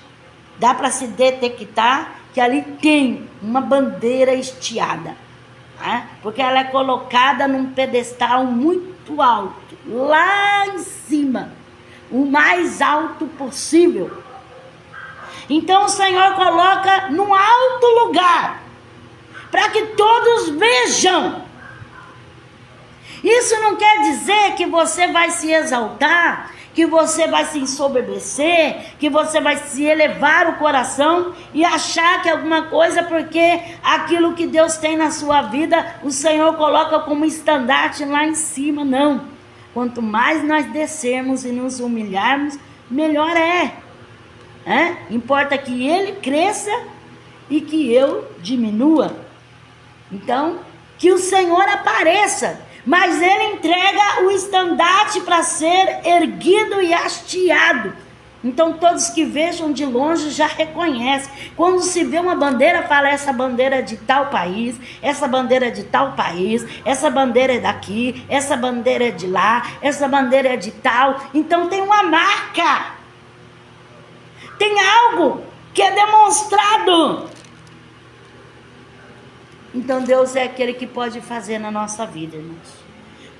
dá para se detectar que ali tem uma bandeira estiada. Porque ela é colocada num pedestal muito alto. Lá em cima. O mais alto possível. Então o Senhor coloca num alto lugar. Para que todos vejam. Isso não quer dizer que você vai se exaltar, que você vai se ensoberbecer, que você vai se elevar o coração e achar que alguma coisa, porque aquilo que Deus tem na sua vida, o Senhor coloca como estandarte lá em cima. Não. Quanto mais nós descermos e nos humilharmos, melhor é. Importa que Ele cresça e que eu diminua. Então, que o Senhor apareça, mas Ele entrega o estandarte para ser erguido e hasteado. Então, todos que vejam de longe já reconhecem. Quando se vê uma bandeira, fala, essa bandeira é de tal país, essa bandeira é de tal país, essa bandeira é daqui, essa bandeira é de lá, essa bandeira é de tal. Então, tem uma marca. Tem algo que é demonstrado. Então Deus é aquele que pode fazer na nossa vida, irmãos.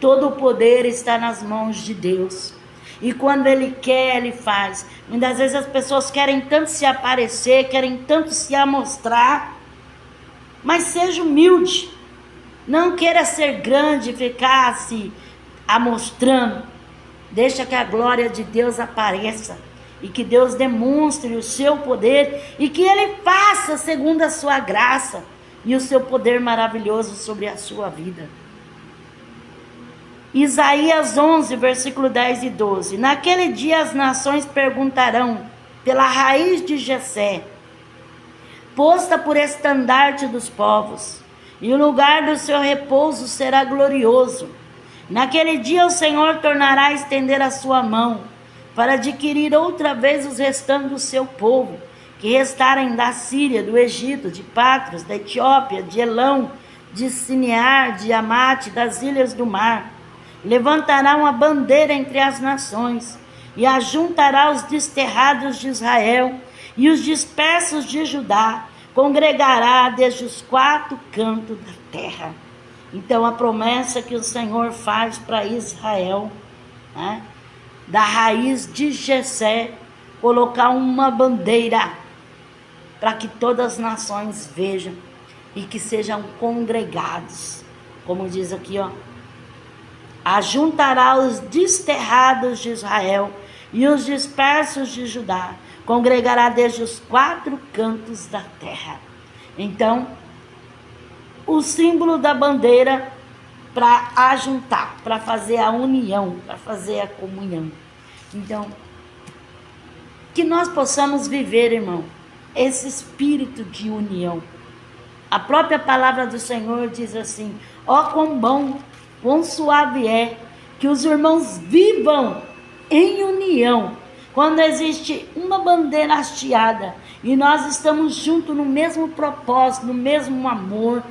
Todo o poder está nas mãos de Deus. E quando Ele quer, Ele faz. Muitas vezes as pessoas querem tanto se aparecer, querem tanto se amostrar. Mas seja humilde. Não queira ser grande e ficar se amostrando. Deixa que a glória de Deus apareça. E que Deus demonstre o seu poder. E que Ele faça segundo a sua graça. E o seu poder maravilhoso sobre a sua vida. Isaías 11, versículo 10 e 12. Naquele dia as nações perguntarão pela raiz de Jessé, posta por estandarte dos povos, e o lugar do seu repouso será glorioso. Naquele dia o Senhor tornará a estender a sua mão, para adquirir outra vez os restantes do seu povo, que restarem da Síria, do Egito, de Patros, da Etiópia, de Elão, de Sinear, de Amate, das ilhas do mar. Levantará uma bandeira entre as nações, e ajuntará os desterrados de Israel, e os dispersos de Judá, congregará desde os quatro cantos da terra. Então a promessa que o Senhor faz para Israel, da raiz de Jessé, colocar uma bandeira, para que todas as nações vejam e que sejam congregados. Como diz aqui, ajuntará os desterrados de Israel e os dispersos de Judá, congregará desde os quatro cantos da terra. Então, o símbolo da bandeira para ajuntar, para fazer a união, para fazer a comunhão. Então, que nós possamos viver, irmão, esse espírito de união. A própria palavra do Senhor diz assim: ó, quão bom, quão suave é que os irmãos vivam em união. Quando existe uma bandeira hasteada e nós estamos juntos no mesmo propósito, no mesmo amor,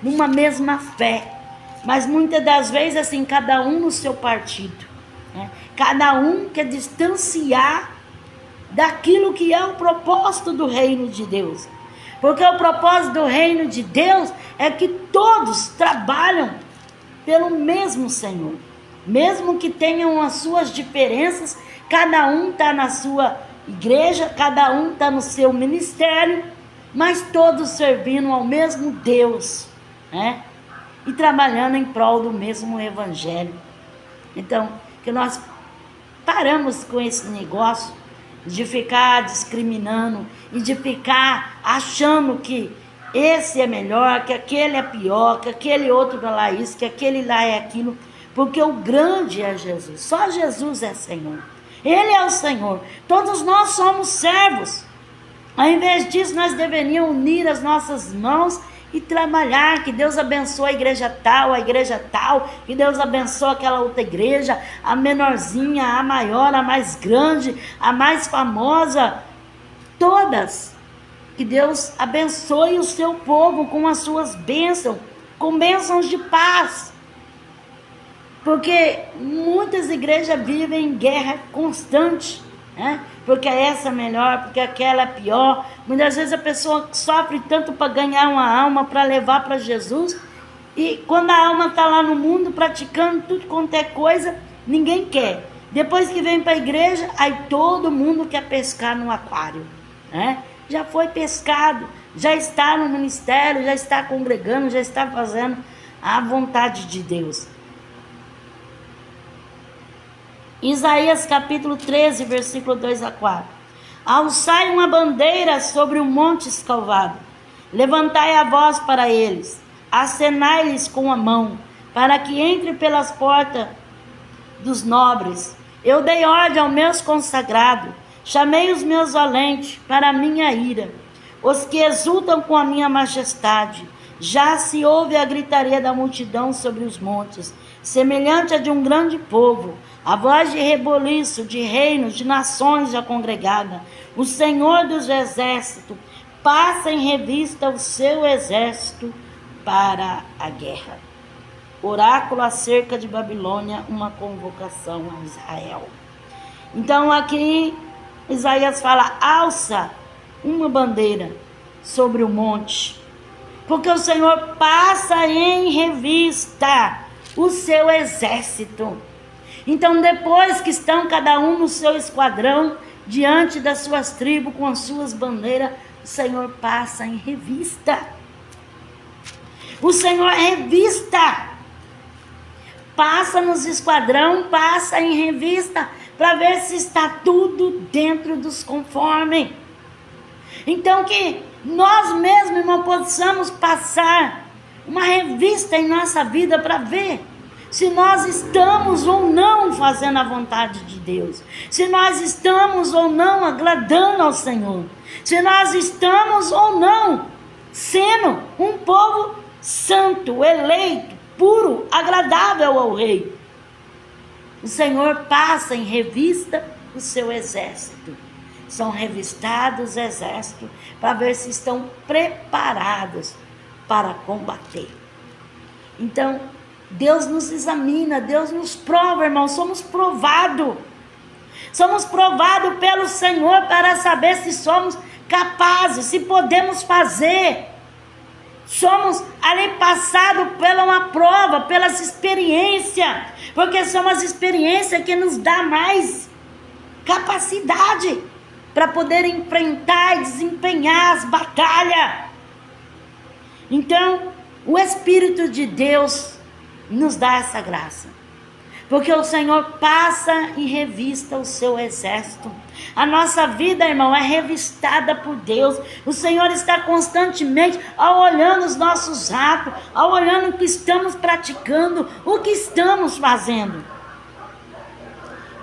numa mesma fé. Mas muitas das vezes assim, cada um no seu partido, cada um quer distanciar daquilo que é o propósito do reino de Deus. Porque o propósito do reino de Deus é que todos trabalham pelo mesmo Senhor. Mesmo que tenham as suas diferenças, cada um está na sua igreja, cada um está no seu ministério, mas todos servindo ao mesmo Deus, né? E trabalhando em prol do mesmo evangelho. Então, que nós paramos com esse negócio de ficar discriminando e de ficar achando que esse é melhor, que aquele é pior, que aquele outro é lá isso, que aquele lá é aquilo, porque o grande é Jesus, só Jesus é Senhor, Ele é o Senhor, todos nós somos servos. Ao invés disso, nós deveríamos unir as nossas mãos e trabalhar, que Deus abençoe a igreja tal, que Deus abençoe aquela outra igreja, a menorzinha, a maior, a mais grande, a mais famosa, todas. Que Deus abençoe o seu povo com as suas bênçãos, com bênçãos de paz. Porque muitas igrejas vivem em guerra constante, né? Porque essa é melhor, porque aquela é pior. Muitas vezes a pessoa sofre tanto para ganhar uma alma, para levar para Jesus, e quando a alma está lá no mundo praticando tudo quanto é coisa, ninguém quer. Depois que vem para a igreja, aí todo mundo quer pescar no aquário, né? Já foi pescado, já está no ministério, já está congregando, já está fazendo a vontade de Deus. Isaías capítulo 13, versículo 2 a 4. Alçai uma bandeira sobre o monte escalvado, levantai a voz para eles, acenai-lhes com a mão, para que entre pelas portas dos nobres. Eu dei ordem aos meus consagrados, chamei os meus valentes para a minha ira, os que exultam com a minha majestade. Já se ouve a gritaria da multidão sobre os montes, semelhante a de um grande povo, a voz de reboliço, de reinos, de nações já congregada. O Senhor dos exércitos passa em revista o seu exército para a guerra. Oráculo acerca de Babilônia, uma convocação a Israel. Então aqui Isaías fala, alça uma bandeira sobre o monte, porque o Senhor passa em revista o seu exército. Então, depois que estão cada um no seu esquadrão, diante das suas tribos, com as suas bandeiras, o Senhor passa em revista. O Senhor revista. Passa nos esquadrão, passa em revista, para ver se está tudo dentro dos conformes. Então, que nós mesmos, irmão, possamos passar uma revista em nossa vida para ver se nós estamos ou não fazendo a vontade de Deus, se nós estamos ou não agradando ao Senhor, se nós estamos ou não sendo um povo santo, eleito, puro, agradável ao Rei. O Senhor passa em revista o seu exército. São revistados os exércitos para ver se estão preparados para combater. Então, Deus nos examina, Deus nos prova, irmão, somos provados. Somos provados pelo Senhor para saber se somos capazes, se podemos fazer. Somos ali passados pela uma prova, pelas experiências, porque são as experiências que nos dá mais capacidade para poder enfrentar e desempenhar as batalhas. Então, o Espírito de Deus nos dá essa graça, porque o Senhor passa em revista o seu exército. A nossa vida, irmão, é revistada por Deus. O Senhor está constantemente olhando os nossos atos, olhando o que estamos praticando, o que estamos fazendo.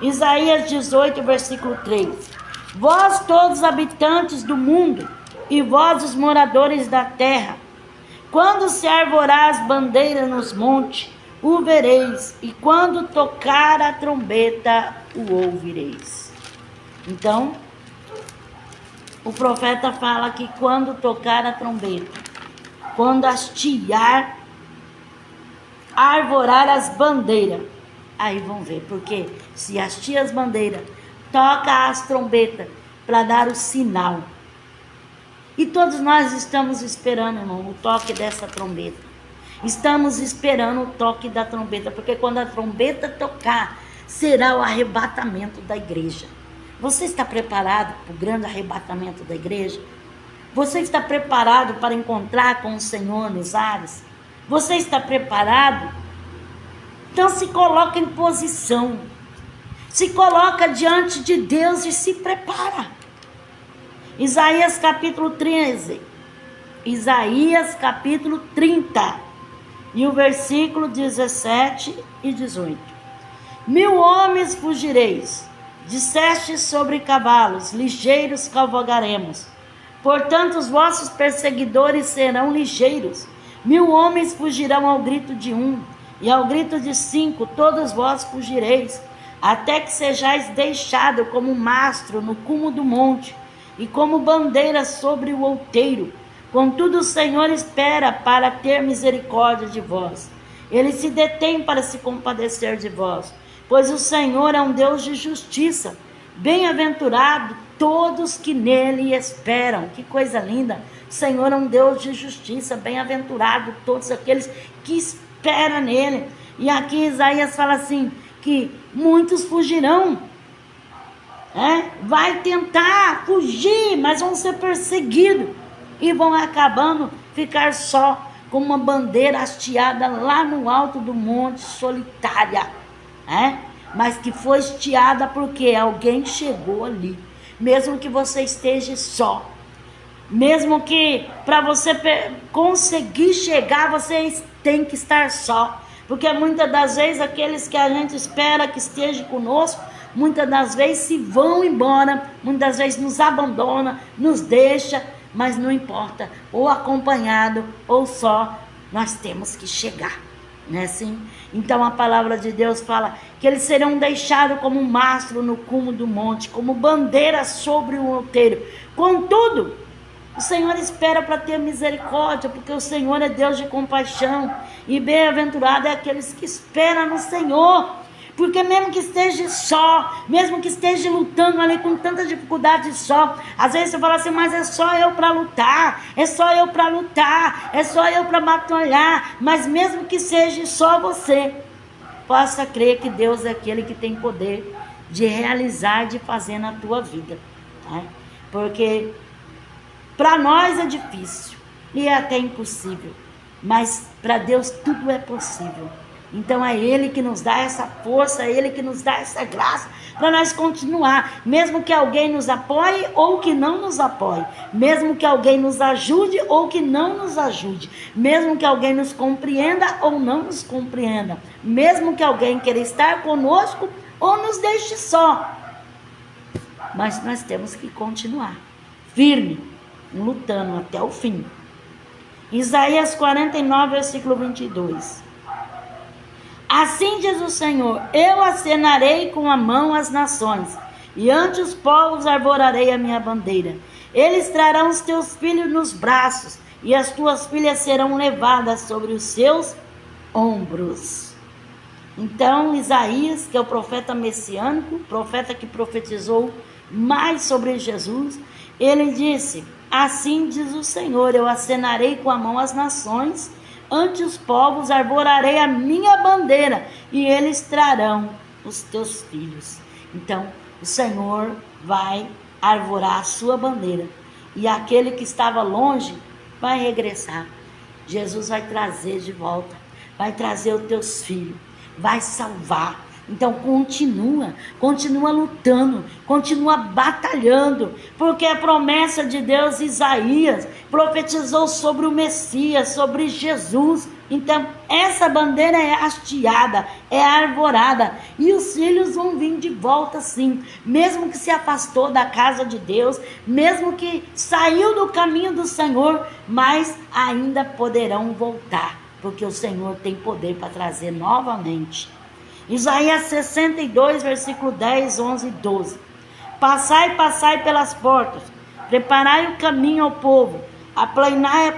Isaías 18, versículo 3. Vós todos habitantes do mundo, e vós os moradores da terra, quando se arvorar as bandeiras nos montes, o vereis, e quando tocar a trombeta, o ouvireis. Então, o profeta fala que quando tocar a trombeta, quando hastear, arvorar as bandeiras, aí vão ver, porque se hastia as bandeiras, toca as trombetas para dar o sinal. E todos nós estamos esperando, irmão, o toque dessa trombeta. Estamos esperando o toque da trombeta, porque quando a trombeta tocar, será o arrebatamento da igreja. Você está preparado para o grande arrebatamento da igreja? Você está preparado para encontrar com o Senhor nos ares? Você está preparado? Então se coloca em posição. Se coloca diante de Deus e se prepara. Isaías capítulo 13. Isaías capítulo 30. E o versículo 17 e 18. 1000 homens fugireis. Disseste sobre cavalos, ligeiros cavalgaremos. Portanto, os vossos perseguidores serão ligeiros. 1000 homens fugirão ao grito de um, e ao grito de 5, todos vós fugireis, até que sejais deixado como mastro no cume do monte, e como bandeira sobre o outeiro. Contudo, o Senhor espera para ter misericórdia de vós. Ele se detém para se compadecer de vós, pois o Senhor é um Deus de justiça. Bem-aventurado todos que nele esperam. Que coisa linda! O Senhor é um Deus de justiça. Bem-aventurado todos aqueles que esperam nele. E aqui Isaías fala assim, que muitos fugirão. Vai tentar fugir, mas vão ser perseguidos. E vão acabando ficar só com uma bandeira hasteada lá no alto do monte, solitária. Mas que foi hasteada porque alguém chegou ali. Mesmo que você esteja só, mesmo que para você conseguir chegar, você tem que estar só. Porque muitas das vezes aqueles que a gente espera que estejam conosco, muitas das vezes se vão embora, muitas das vezes nos abandona, nos deixa, mas não importa, ou acompanhado ou só, nós temos que chegar. Não é assim? Então a palavra de Deus fala que eles serão deixados como um mastro no cume do monte, como bandeira sobre o outeiro. Contudo, o Senhor espera para ter misericórdia, porque o Senhor é Deus de compaixão, e bem-aventurado é aqueles que esperam no Senhor. Porque mesmo que esteja só, mesmo que esteja lutando ali com tanta dificuldade só, às vezes você fala assim, mas é só eu para lutar, é só eu para lutar, é só eu para batalhar. Mas mesmo que seja só você, possa crer que Deus é aquele que tem poder de realizar, de fazer na tua vida. Porque para nós é difícil e é até impossível, mas para Deus tudo é possível. Então é Ele que nos dá essa força, é Ele que nos dá essa graça para nós continuar. Mesmo que alguém nos apoie ou que não nos apoie. Mesmo que alguém nos ajude ou que não nos ajude. Mesmo que alguém nos compreenda ou não nos compreenda. Mesmo que alguém queira estar conosco ou nos deixe só. Mas nós temos que continuar firme, lutando até o fim. Isaías 49, versículo 22. Assim diz o Senhor, eu acenarei com a mão as nações, e ante os povos arvorarei a minha bandeira. Eles trarão os teus filhos nos braços, e as tuas filhas serão levadas sobre os seus ombros. Então Isaías, que é o profeta messiânico, profeta que profetizou mais sobre Jesus, ele disse, assim diz o Senhor, eu acenarei com a mão as nações, ante os povos arvorarei a minha bandeira, e eles trarão os teus filhos. Então, o Senhor vai arvorar a sua bandeira, e aquele que estava longe vai regressar. Jesus vai trazer de volta, vai trazer os teus filhos, vai salvar. Então continua lutando, continua batalhando, porque a promessa de Deus, Isaías profetizou sobre o Messias, sobre Jesus. Então essa bandeira é hasteada, é arvorada, e os filhos vão vir de volta sim, mesmo que se afastou da casa de Deus, mesmo que saiu do caminho do Senhor, mas ainda poderão voltar, porque o Senhor tem poder para trazer novamente. Isaías 62, versículo 10, 11 e 12. Passai, passai pelas portas, preparai o caminho ao povo, aplanai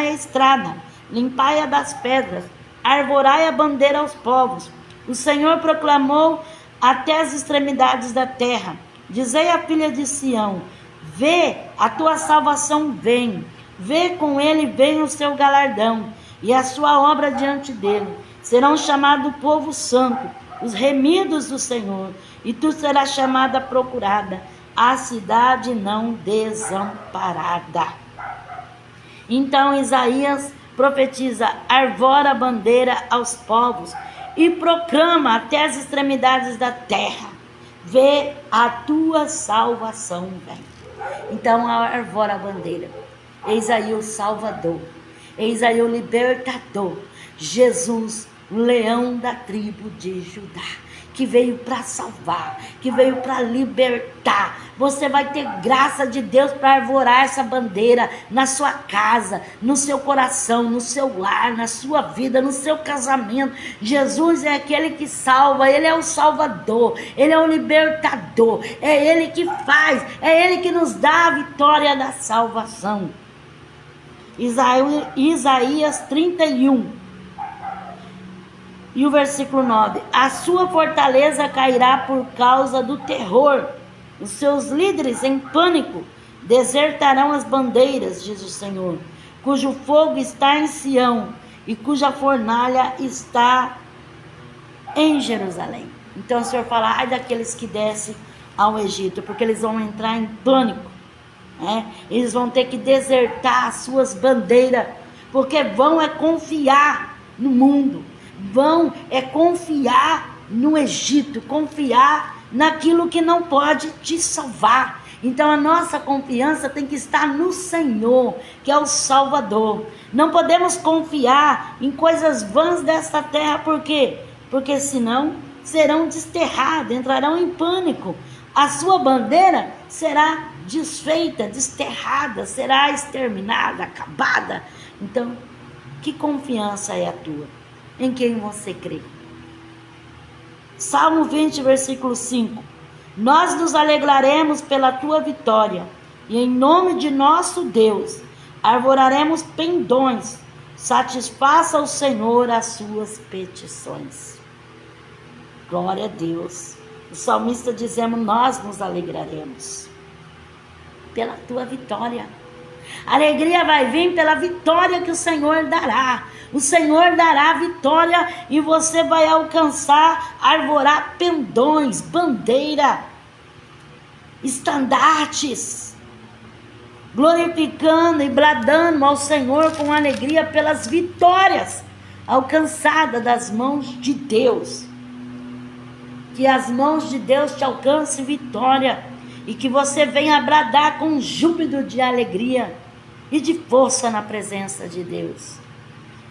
a estrada, limpai-a das pedras, arvorai a bandeira aos povos. O Senhor proclamou até as extremidades da terra. Dizei à filha de Sião, vê, a tua salvação vem, vê, com ele vem o seu galardão, e a sua obra diante dele. Serão chamados povo santo, os remidos do Senhor, e tu serás chamada procurada, a cidade não desamparada. Então Isaías profetiza: arvora a bandeira aos povos e proclama até as extremidades da terra: vê, a tua salvação vem. Então arvora a bandeira. Eis aí o Salvador, eis aí o libertador, Jesus, o leão da tribo de Judá, que veio para salvar, que veio para libertar. Você vai ter graça de Deus para arvorar essa bandeira na sua casa, no seu coração, no seu lar, na sua vida, no seu casamento. Jesus é aquele que salva, Ele é o Salvador, Ele é o libertador, é Ele que faz, é Ele que nos dá a vitória da salvação. Isaías 31. E o versículo 9: a sua fortaleza cairá por causa do terror, os seus líderes em pânico desertarão as bandeiras, diz o Senhor, cujo fogo está em Sião e cuja fornalha está em Jerusalém. Então o Senhor fala: ai daqueles que descem ao Egito, porque eles vão entrar em pânico, né? Eles vão ter que desertar as suas bandeiras, porque vão confiar no mundo, vão confiar no Egito, confiar naquilo que não pode te salvar. Então a nossa confiança tem que estar no Senhor, que é o Salvador. Não podemos confiar em coisas vãs desta terra. Por quê? Porque senão serão desterrados, entrarão em pânico. A sua bandeira será desfeita, desterrada, será exterminada, acabada. Então, que confiança é a tua? Em quem você crê? Salmo 20, versículo 5. Nós nos alegraremos pela tua vitória, e em nome de nosso Deus arvoraremos pendões. Satisfaça o Senhor as suas petições. Glória a Deus. O salmista dizemos: nós nos alegraremos pela tua vitória. A alegria vai vir pela vitória que o Senhor dará. O Senhor dará vitória e você vai alcançar, arvorar pendões, bandeira, estandartes, glorificando e bradando ao Senhor com alegria pelas vitórias alcançadas das mãos de Deus. Que as mãos de Deus te alcancem vitória e que você venha bradar com júbilo de alegria e de força na presença de Deus.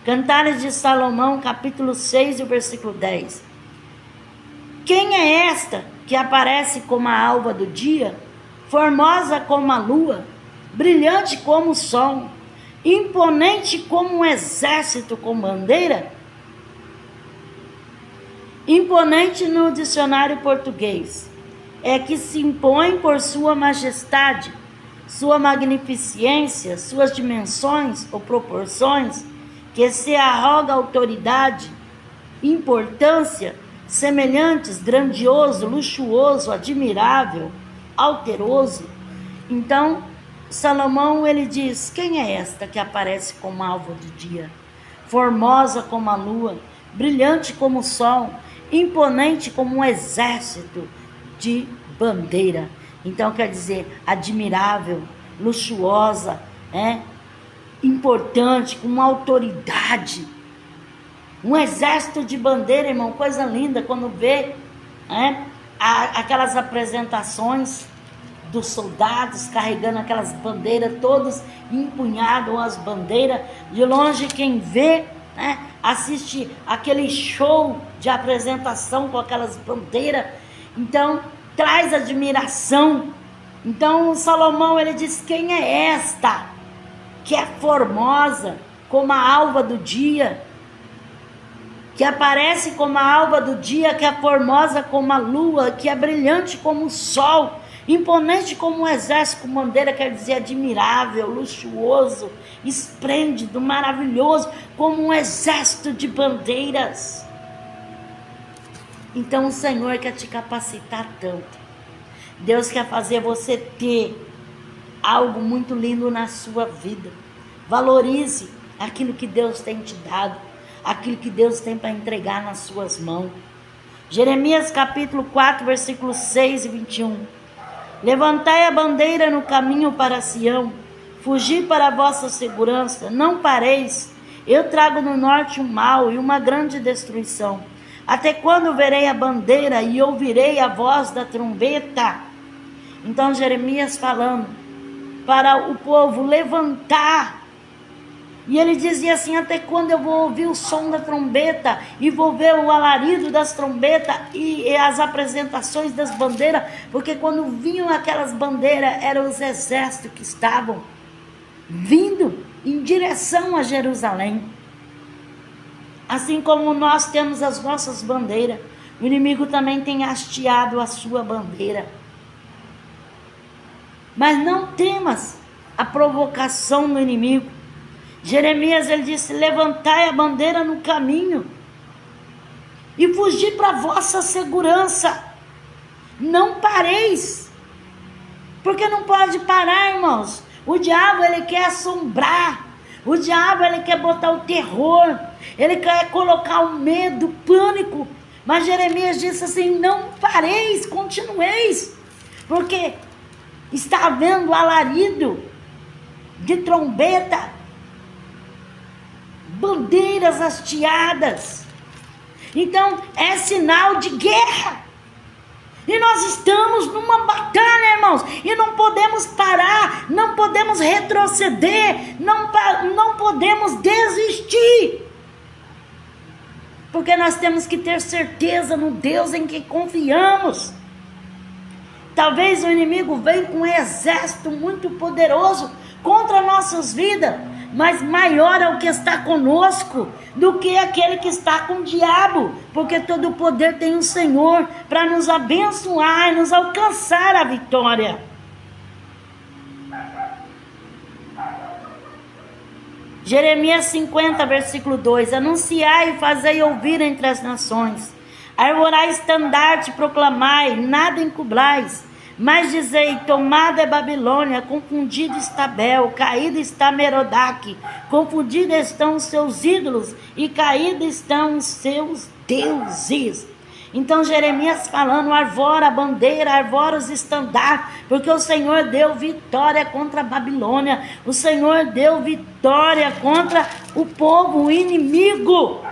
Cantares de Salomão, capítulo 6, e o versículo 10. Quem é esta que aparece como a alva do dia, formosa como a lua, brilhante como o sol, imponente como um exército com bandeira? Imponente no dicionário português é que se impõe por sua majestade, sua magnificência, suas dimensões ou proporções, que se arroga autoridade, importância, semelhantes, grandioso, luxuoso, admirável, alteroso. Então, Salomão, ele diz: quem é esta que aparece como alva do dia, formosa como a lua, brilhante como o sol, imponente como um exército de bandeira? Então quer dizer, admirável, luxuosa, importante, com uma autoridade, um exército de bandeira, irmão. Coisa linda quando vê aquelas apresentações dos soldados carregando aquelas bandeiras, todos empunhados as bandeiras. De longe quem vê, assiste aquele show de apresentação com aquelas bandeiras, então traz admiração. Então Salomão, ele diz: quem é esta que é formosa como a alva do dia, que aparece como a alva do dia, que é formosa como a lua, que é brilhante como o sol, imponente como um exército com bandeira? Quer dizer, admirável, luxuoso, esplêndido, maravilhoso, como um exército de bandeiras. Então o Senhor quer te capacitar tanto. Deus quer fazer você ter algo muito lindo na sua vida. Valorize aquilo que Deus tem te dado, aquilo que Deus tem para entregar nas suas mãos. Jeremias capítulo 4, versículos 6 e 21. Levantai a bandeira no caminho para Sião, fugi para a vossa segurança, não pareis, eu trago no norte um mal e uma grande destruição. Até quando verei a bandeira e ouvirei a voz da trombeta? Então Jeremias falando para o povo levantar. E ele dizia assim: até quando eu vou ouvir o som da trombeta e vou ver o alarido das trombetas e as apresentações das bandeiras? Porque quando vinham aquelas bandeiras, eram os exércitos que estavam vindo em direção a Jerusalém. Assim como nós temos as nossas bandeiras, o inimigo também tem hasteado a sua bandeira. Mas não temas a provocação do inimigo. Jeremias, ele disse: levantai a bandeira no caminho e fugi para a vossa segurança, não pareis, porque não pode parar, irmãos. O diabo, ele quer assombrar, o diabo, ele quer botar o terror, ele quer colocar o medo, o pânico, mas Jeremias disse assim: não pareis, continueis, porque está havendo alarido de trombeta, bandeiras hasteadas. Então é sinal de guerra. E nós estamos numa batalha, irmãos. E não podemos parar, não podemos retroceder, não podemos desistir. Porque nós temos que ter certeza no Deus em que confiamos. Talvez o inimigo venha com um exército muito poderoso contra nossas vidas, mas maior é o que está conosco do que aquele que está com o diabo, porque todo o poder tem o Senhor para nos abençoar e nos alcançar a vitória. Jeremias 50, versículo 2: anunciai e fazei ouvir entre as nações, arvorai estandarte, proclamai, nada encobrais, mas dizei: tomada é Babilônia, confundido está Bel, caído está Merodach, confundidos estão os seus ídolos e caídos estão os seus deuses. Então Jeremias falando: arvora a bandeira, arvora os estandartes, porque o Senhor deu vitória contra a Babilônia, o Senhor deu vitória contra o povo, o inimigo.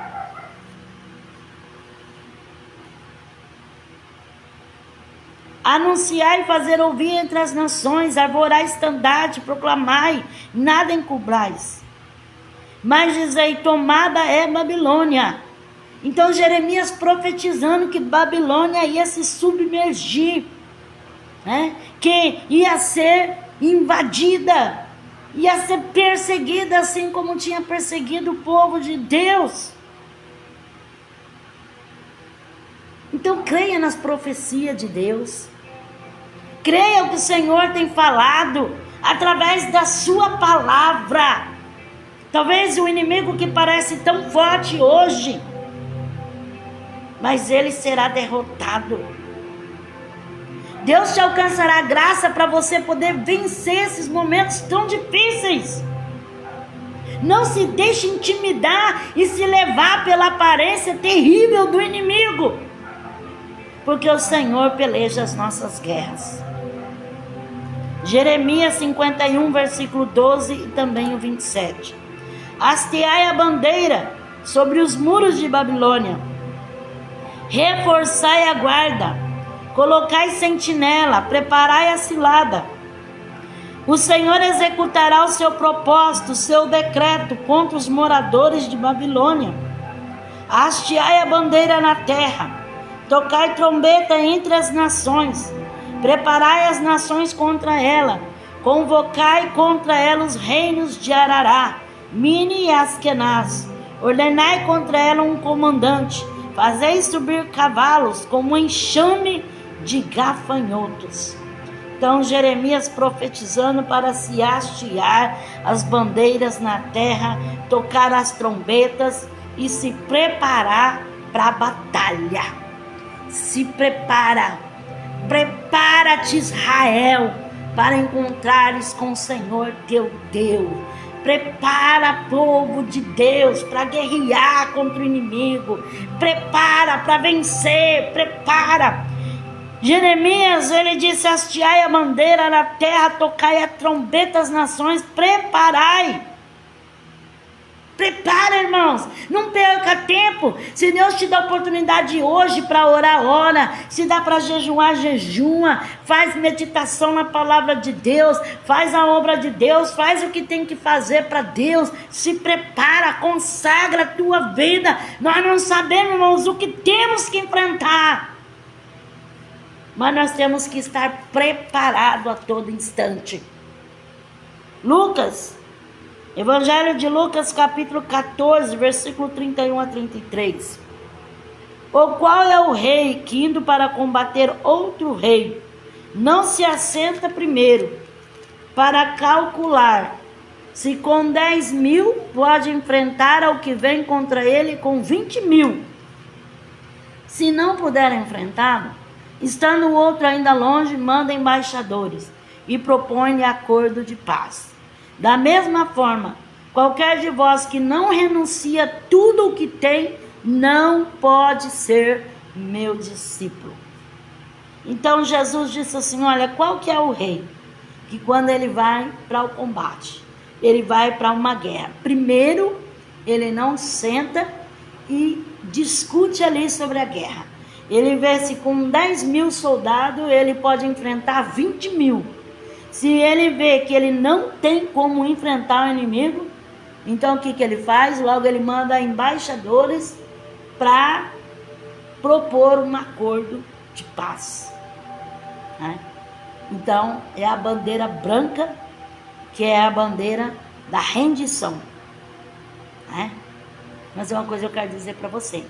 Anunciai e fazer ouvir entre as nações, arvorai estandarte, proclamai, nada encobrais, mas dizei: tomada é Babilônia. Então Jeremias profetizando que Babilônia ia se submergir, né? Que ia ser invadida, ia ser perseguida, assim como tinha perseguido o povo de Deus. Então creia nas profecias de Deus, creia o que o Senhor tem falado através da sua palavra. Talvez o inimigo que parece tão forte hoje, mas ele será derrotado. Deus te alcançará graça para você poder vencer esses momentos tão difíceis. Não se deixe intimidar e se levar pela aparência terrível do inimigo, porque o Senhor peleja as nossas guerras. Jeremias 51, versículo 12 e também o 27. Hasteai a bandeira sobre os muros de Babilônia, reforçai a guarda, colocai sentinela, preparai a cilada. O Senhor executará o seu propósito, o seu decreto contra os moradores de Babilônia. Hasteai a bandeira na terra, tocai trombeta entre as nações, preparai as nações contra ela, convocai contra ela os reinos de Arará, Mini e Askenaz, ordenai contra ela um comandante, fazei subir cavalos como um enxame de gafanhotos. Então Jeremias profetizando para se hastear as bandeiras na terra, tocar as trombetas e se preparar para a batalha. Se prepara, prepara-te, Israel, para encontrares com o Senhor teu Deus. Prepara, povo de Deus, para guerrear contra o inimigo. Prepara para vencer, prepara. Jeremias, ele disse: hasteai a bandeira na terra, tocai a trombeta às nações, preparai. Prepara, irmãos, não perca tempo. Se Deus te dá oportunidade hoje para orar, ora. Se dá para jejuar, jejua. Faz meditação na palavra de Deus, faz a obra de Deus, faz o que tem que fazer para Deus. Se prepara, consagra a tua vida. Nós não sabemos, irmãos, o que temos que enfrentar, mas nós temos que estar preparado a todo instante. Evangelho de Lucas, capítulo 14, versículo 31 a 33. O qual é o rei que, indo para combater outro rei, não se assenta primeiro para calcular se com 10.000 pode enfrentar ao que vem contra ele com 20.000. Se não puder enfrentá-lo, estando o outro ainda longe, manda embaixadores e propõe-lhe acordo de paz. Da mesma forma, qualquer de vós que não renuncia tudo o que tem, não pode ser meu discípulo. Então Jesus disse assim: olha, qual que é o rei? Que quando ele vai para o combate, ele vai para uma guerra, primeiro ele não senta e discute ali sobre a guerra. Ele vê se com 10.000 soldados ele pode enfrentar 20.000. Se ele vê que ele não tem como enfrentar o inimigo, então o que ele faz? Logo ele manda embaixadores para propor um acordo de paz. Né? Então é a bandeira branca, que é a bandeira da rendição. Né? Mas é uma coisa que eu quero dizer para você: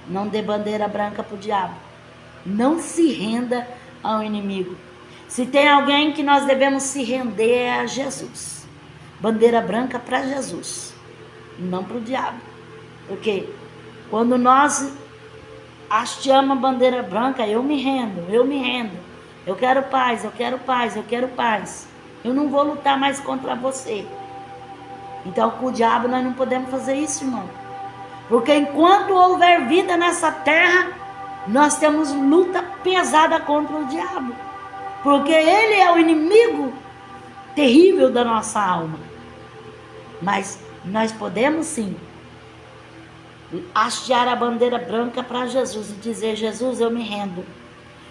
não dê bandeira branca para o diabo. Não se renda ao inimigo. Se tem alguém que nós devemos se render, é a Jesus. Bandeira branca para Jesus, não para o diabo. Porque quando nós hasteamos a bandeira branca, eu me rendo. Eu quero paz, eu quero paz, eu quero paz. Eu não vou lutar mais contra você. Então com o diabo nós não podemos fazer isso, irmão. Porque enquanto houver vida nessa terra, nós temos luta pesada contra o diabo. Porque ele é o inimigo terrível da nossa alma. Mas nós podemos sim hastear a bandeira branca para Jesus e dizer: Jesus, eu me rendo.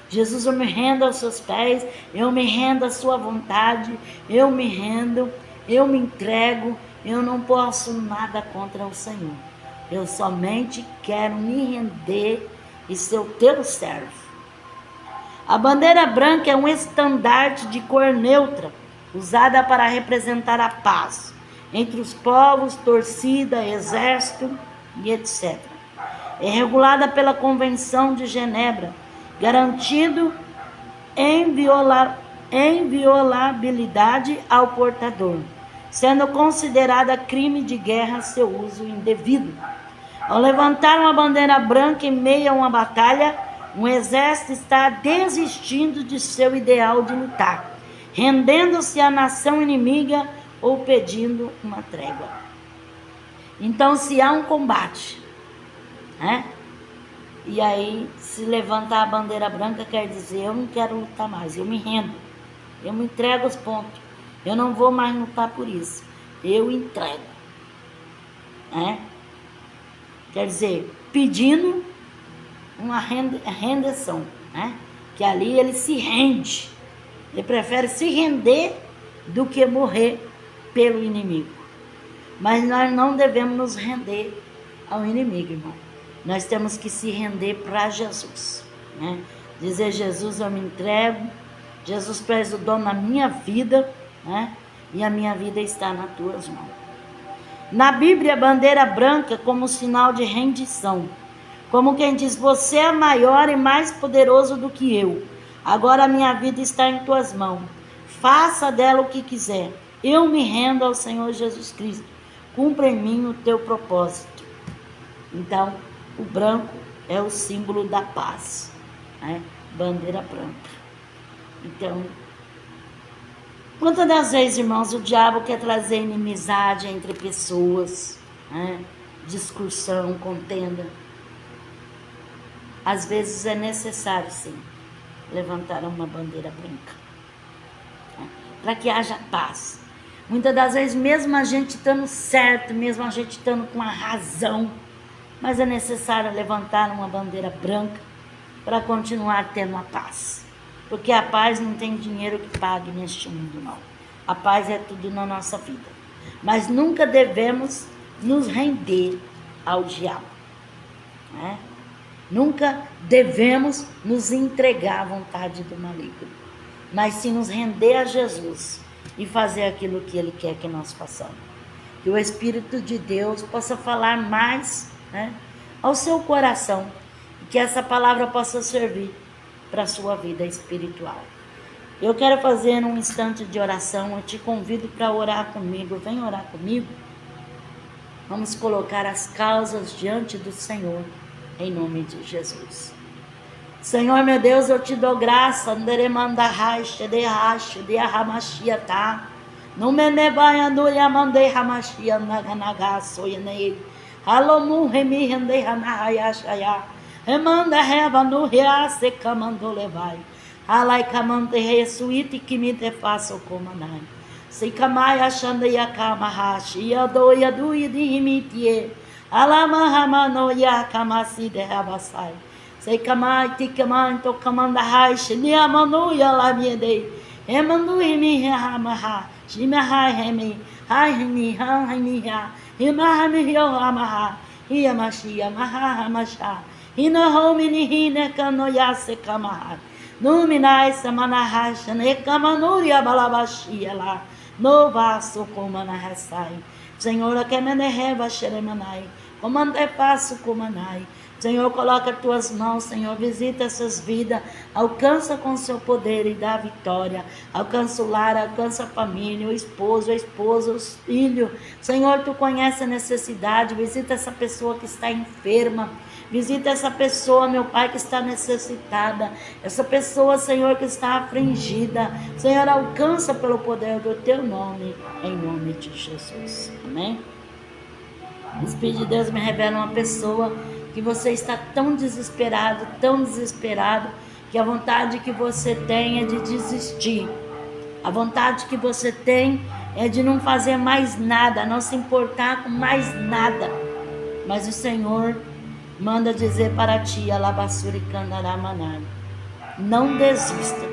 Jesus, eu me rendo aos seus pés, eu me rendo à sua vontade, eu me rendo, eu me entrego, eu não posso nada contra o Senhor. Eu somente quero me render e ser o teu servo. A bandeira branca é um estandarte de cor neutra, usada para representar a paz entre os povos, torcida, exército e etc. É regulada pela Convenção de Genebra, garantindo inviolabilidade ao portador, sendo considerada crime de guerra seu uso indevido. Ao levantar uma bandeira branca em meio a uma batalha, um exército está desistindo de seu ideal de lutar, rendendo-se à nação inimiga ou pedindo uma trégua. Então, se há um combate, né? E aí, se levantar a bandeira branca, quer dizer: eu não quero lutar mais, eu me rendo, eu me entrego aos pontos, eu não vou mais lutar por isso, eu entrego. Né? Quer dizer, pedindo uma rendição, né? Que ali ele se rende, ele prefere se render do que morrer pelo inimigo. Mas nós não devemos nos render ao inimigo, irmão. Nós temos que se render para Jesus, né? Dizer: Jesus, eu me entrego, Jesus, tu és o dono da minha vida, né? E a minha vida está nas tuas mãos. Na Bíblia, a bandeira branca como sinal de rendição, como quem diz: você é maior e mais poderoso do que eu, agora a minha vida está em tuas mãos, faça dela o que quiser, eu me rendo ao Senhor Jesus Cristo, cumpra em mim o teu propósito. Então, o branco é o símbolo da paz, né? Bandeira branca. Então, Quantas das vezes, irmãos, o diabo quer trazer inimizade entre pessoas, né? Discussão, contenda. Às vezes é necessário, sim, levantar uma bandeira branca, né? Para que haja paz. Muitas das vezes, mesmo a gente estando certo, mesmo a gente estando com a razão, mas é necessário levantar uma bandeira branca para continuar tendo a paz. Porque a paz não tem dinheiro que pague neste mundo, não. A paz é tudo na nossa vida. Mas nunca devemos nos render ao diabo, né? Nunca devemos nos entregar à vontade do maligno, mas sim nos render a Jesus e fazer aquilo que Ele quer que nós façamos. Que o Espírito de Deus possa falar mais, né, ao seu coração, e que essa palavra possa servir para a sua vida espiritual. Eu quero fazer um instante de oração. Eu te convido para orar comigo. Vem orar comigo. Vamos colocar as causas diante do Senhor, em nome de Jesus. Senhor, meu Deus, eu te dou graça. No menebaia no yamande hamashia naganaga soyane. Halomu hemi hande hanahayashaya. Remanda reva no rea se camando levai. Alai camante resuite que me te faça comanai. Se camai achando yakamahashi yadoya duidi imitie. Alama hamano yakamasi de rabasai. Se camai tikamai to camanda haish niamano yalamiede. Emanu himi hamaha. Shimahai hemi. Hai himi ha himi ha. Himahami yohamaha. Hiamashia maha hamasha. Hinahomini hinekano yasekamaha. Numinai samanahasha nekamanuria balabashia lá. No vaso comanahasai. Senhor, a kemeneheva xeremanai. Comandai passo comanai. Senhor, coloca as tuas mãos, Senhor, visita essas vidas, alcança com o seu poder e dá vitória, alcança o lar, alcança a família, o esposo, a esposa, os filhos. Senhor, tu conhece a necessidade, visita essa pessoa que está enferma, visita essa pessoa, meu Pai, que está necessitada, essa pessoa, Senhor, que está afligida. Senhor, alcança pelo poder do teu nome, em nome de Jesus. Amém? O Espírito de Deus me revela uma pessoa que você está tão desesperado, que a vontade que você tem é de desistir. A vontade que você tem é de não fazer mais nada, não se importar com mais nada. Mas o Senhor manda dizer para ti, alabassuri candaramanai, não desista,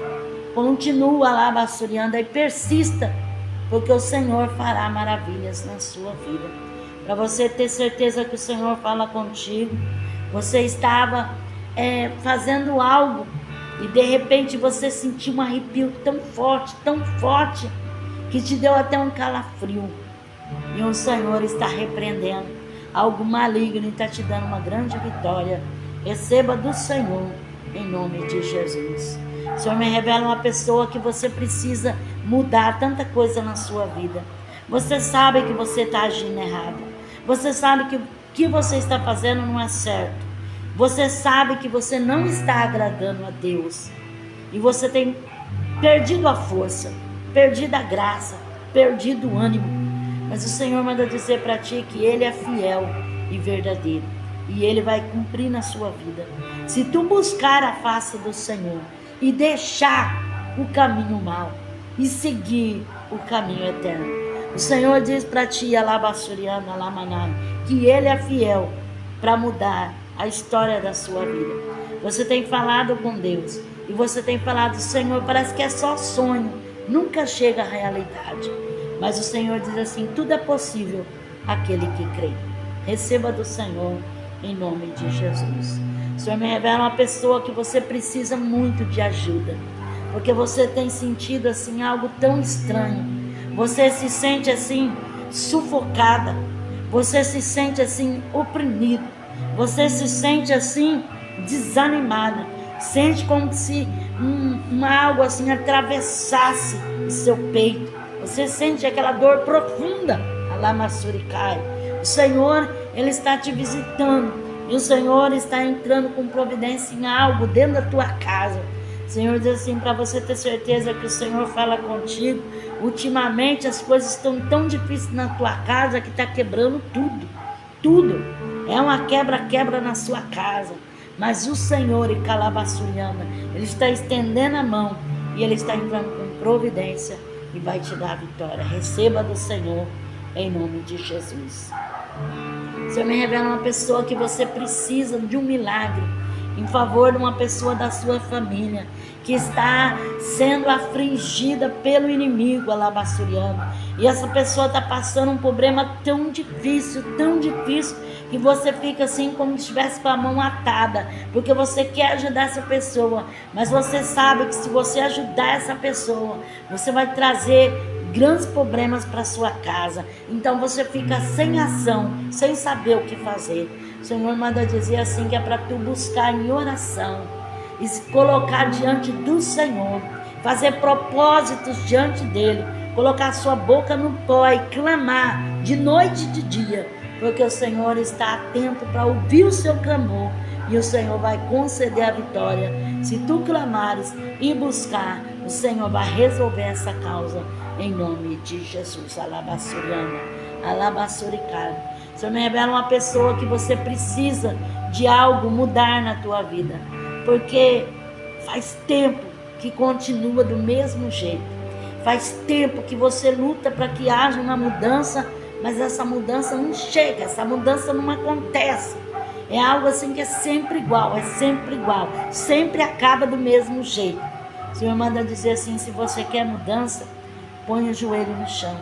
continua alabassuriando e persista, porque o Senhor fará maravilhas na sua vida. Para você ter certeza que o Senhor fala contigo. Você estava fazendo algo e de repente você sentiu um arrepio tão forte, que te deu até um calafrio. E o Senhor está repreendendo algo maligno e está te dando uma grande vitória. Receba do Senhor, em nome de Jesus. O Senhor me revela uma pessoa que você precisa mudar tanta coisa na sua vida. Você sabe que você está agindo errado. Você sabe que o que você está fazendo não é certo. Você sabe que você não está agradando a Deus. E você tem perdido a força, perdido a graça, perdido o ânimo. Mas o Senhor manda dizer para ti que Ele é fiel e verdadeiro. E Ele vai cumprir na sua vida. Se tu buscar a face do Senhor e deixar o caminho mau e seguir o caminho eterno. O Senhor diz para ti, alabassuriana, alamanai, que Ele é fiel para mudar a história da sua vida. Você tem falado com Deus e você tem falado, Senhor, parece que é só sonho, nunca chega à realidade. Mas o Senhor diz assim, tudo é possível àquele que crê. Receba do Senhor em nome de Jesus. O Senhor me revela uma pessoa que você precisa muito de ajuda, porque você tem sentido assim algo tão estranho. Você se sente assim sufocada, você se sente assim oprimido, você se sente assim desanimada, sente como se algo assim atravessasse o seu peito, você sente aquela dor profunda, alamassurikai. O Senhor, Ele está te visitando e o Senhor está entrando com providência em algo dentro da tua casa. O Senhor diz assim, para você ter certeza que o Senhor fala contigo. Ultimamente as coisas estão tão difíceis na tua casa que está quebrando tudo. Tudo. É uma quebra na sua casa. Mas o Senhor, e Calabaçuriana, Ele está estendendo a mão e Ele está entrando com providência e vai te dar a vitória. Receba do Senhor, em nome de Jesus. O Senhor me revela uma pessoa que você precisa de um milagre em favor de uma pessoa da sua família que está sendo afligida pelo inimigo, alabaçuriano. E essa pessoa está passando um problema tão difícil, que você fica assim como se estivesse com a mão atada, porque você quer ajudar essa pessoa, mas você sabe que se você ajudar essa pessoa, você vai trazer grandes problemas para sua casa. Então você fica sem ação, sem saber o que fazer. O Senhor manda dizer assim, que é para tu buscar em oração e se colocar diante do Senhor, fazer propósitos diante dele, colocar sua boca no pó e clamar de noite e de dia, porque o Senhor está atento para ouvir o seu clamor e o Senhor vai conceder a vitória. Se tu clamares e buscar, o Senhor vai resolver essa causa em nome de Jesus. Alabaçuriana, alabaçuricada. O Senhor me revela uma pessoa que você precisa de algo mudar na tua vida, porque faz tempo que continua do mesmo jeito. Faz tempo que você luta para que haja uma mudança, mas essa mudança não chega, essa mudança não acontece. É algo assim que é sempre igual, sempre acaba do mesmo jeito. O Senhor manda dizer assim, se você quer mudança, põe o joelho no chão,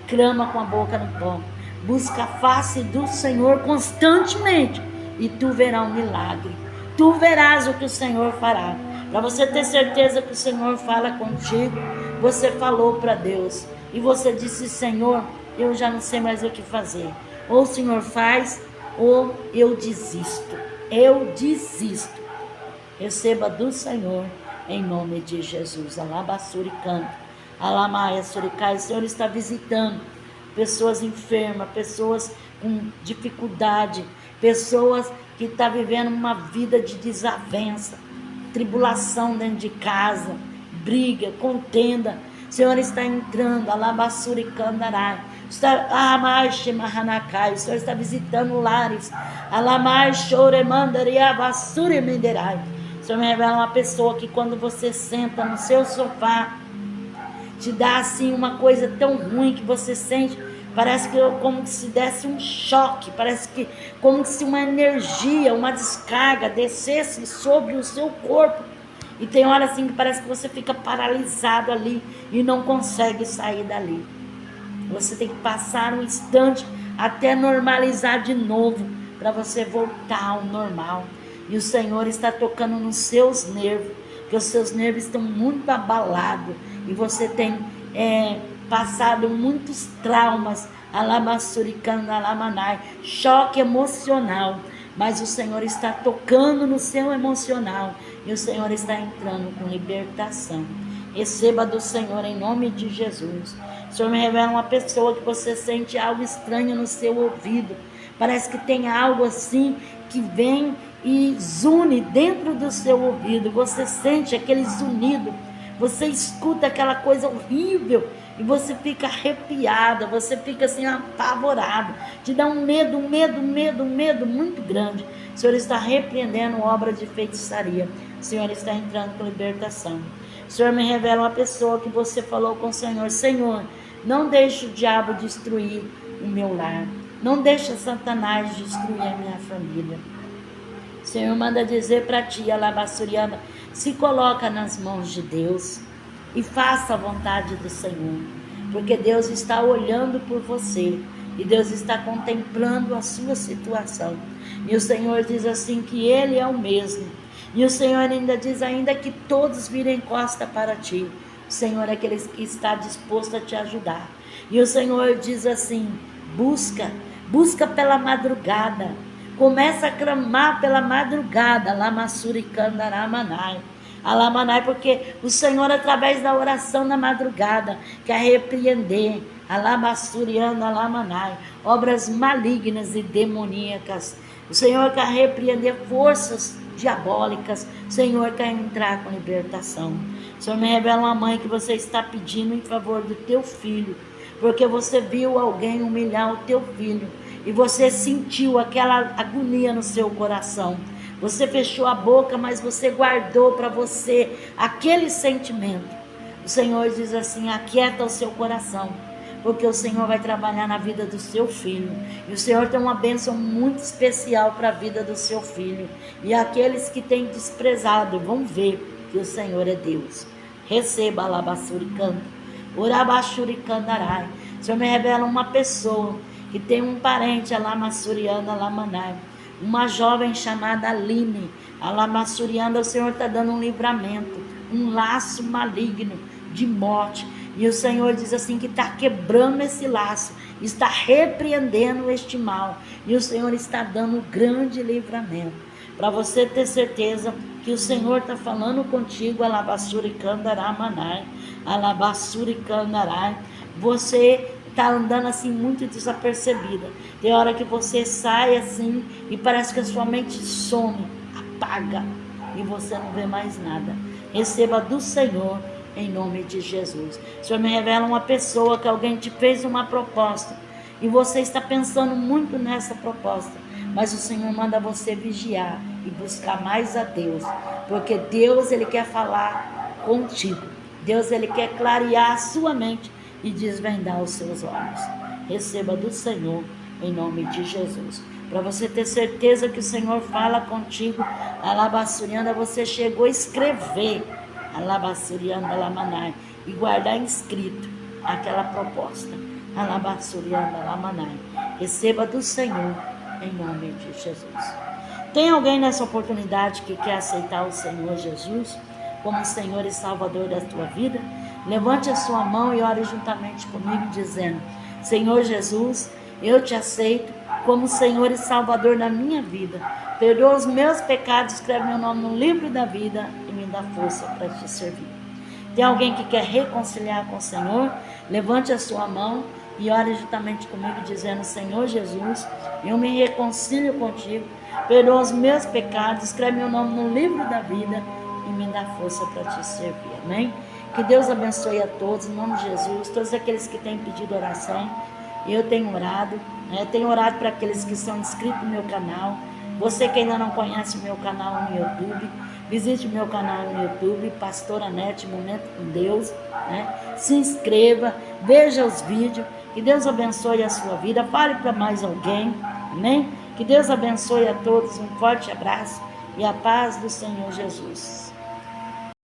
clama com a boca no pó, busca a face do Senhor constantemente e tu verás um milagre. Tu verás o que o Senhor fará. Para você ter certeza que o Senhor fala contigo, você falou para Deus e você disse, Senhor, eu já não sei mais o que fazer. Ou o Senhor faz, ou eu desisto. Eu desisto. Receba do Senhor, em nome de Jesus. Alabaçuricando, alamaia, suricai. O Senhor está visitando pessoas enfermas, pessoas com dificuldade, pessoas que estão vivendo uma vida de desavença, tribulação dentro de casa, briga, contenda. O Senhor está entrando, alabaçuricandarai. O Senhor está visitando lares. O Senhor me revela uma pessoa que quando você senta no seu sofá, te dá assim uma coisa tão ruim que você sente, parece que como se desse um choque, parece que como se uma energia, uma descarga descesse sobre o seu corpo. E tem hora assim que parece que você fica paralisado ali e não consegue sair dali. Você tem que passar um instante até normalizar de novo, para você voltar ao normal. E o Senhor está tocando nos seus nervos, porque os seus nervos estão muito abalados. E você tem passado muitos traumas, alabaçuricando, alamanai, choque emocional. Mas o Senhor está tocando no seu emocional. E o Senhor está entrando com libertação. Receba do Senhor em nome de Jesus. O Senhor me revela uma pessoa que você sente algo estranho no seu ouvido. Parece que tem algo assim que vem e zune dentro do seu ouvido. Você sente aquele zunido. Você escuta aquela coisa horrível e você fica arrepiada, você fica assim apavorado. Te dá um medo muito grande. O Senhor está repreendendo obra de feitiçaria. O Senhor está entrando com libertação. O Senhor me revela uma pessoa que você falou com o Senhor. Senhor, não deixe o diabo destruir o meu lar. Não deixe Satanás destruir a minha família. O Senhor manda dizer para ti, alabaçuriana, se coloca nas mãos de Deus e faça a vontade do Senhor. Porque Deus está olhando por você e Deus está contemplando a sua situação. E o Senhor diz assim que Ele é o mesmo. E o Senhor ainda diz ainda que todos virem costa para ti. O Senhor é aquele que está disposto a te ajudar. E o Senhor diz assim, busca pela madrugada. Começa a clamar pela madrugada. Alamanai, porque o Senhor, através da oração na madrugada, quer repreender obras malignas e demoníacas. O Senhor quer repreender forças diabólicas. O Senhor quer entrar com libertação. O Senhor me revela uma mãe que você está pedindo em favor do teu filho, porque você viu alguém humilhar o teu filho e você sentiu aquela agonia no seu coração. Você fechou a boca, mas você guardou para você aquele sentimento. O Senhor diz assim: aquieta o seu coração, porque o Senhor vai trabalhar na vida do seu filho. E o Senhor tem uma bênção muito especial para a vida do seu filho. E aqueles que têm desprezado vão ver que o Senhor é Deus. Receba alabaçuricanda, urabachuricandarai. O Senhor me revela uma pessoa que tem um parente, alamassurianda, alamanai. Uma jovem chamada Aline, alamassurianda. O Senhor está dando um livramento, um laço maligno de morte. E o Senhor diz assim que está quebrando esse laço, está repreendendo este mal. E o Senhor está dando grande livramento. Para você ter certeza que o Senhor está falando contigo, alabassuricandarai, alabassuricandarai. Você está andando assim muito desapercebida. Tem hora que você sai assim e parece que a sua mente some, apaga e você não vê mais nada. Receba do Senhor em nome de Jesus. O Senhor me revela uma pessoa que alguém te fez uma proposta e você está pensando muito nessa proposta, mas o Senhor manda você vigiar e buscar mais a Deus, porque Deus, Ele quer falar contigo. Deus, Ele quer clarear a sua mente e desvendar os seus olhos. Receba do Senhor em nome de Jesus. Para você ter certeza que o Senhor fala contigo, alabassurianda, você chegou a escrever alabassurianda, alamanai, e guardar inscrito aquela proposta. Alabassurianda, alamanai. Receba do Senhor em nome de Jesus. Tem alguém nessa oportunidade que quer aceitar o Senhor Jesus como Senhor e Salvador da tua vida? Levante a sua mão e ore juntamente comigo dizendo: Senhor Jesus, eu te aceito como Senhor e Salvador da minha vida. Perdoa os meus pecados, escreve meu nome no livro da vida e me dá força para te servir. Tem alguém que quer reconciliar com o Senhor? Levante a sua mão e ore juntamente comigo dizendo: Senhor Jesus, eu me reconcilio contigo. Perdoa os meus pecados, escreve meu nome no livro da vida e me dá força para te servir. Amém? Que Deus abençoe a todos, em nome de Jesus. Todos aqueles que têm pedido oração, eu tenho orado. Tenho orado para aqueles que são inscritos no meu canal. Você que ainda não conhece o meu canal no YouTube, visite o meu canal no YouTube, Pastora Nete, Momento com Deus. Se inscreva, veja os vídeos. Que Deus abençoe a sua vida. Fale para mais alguém. Amém? Que Deus abençoe a todos. Um forte abraço e a paz do Senhor Jesus.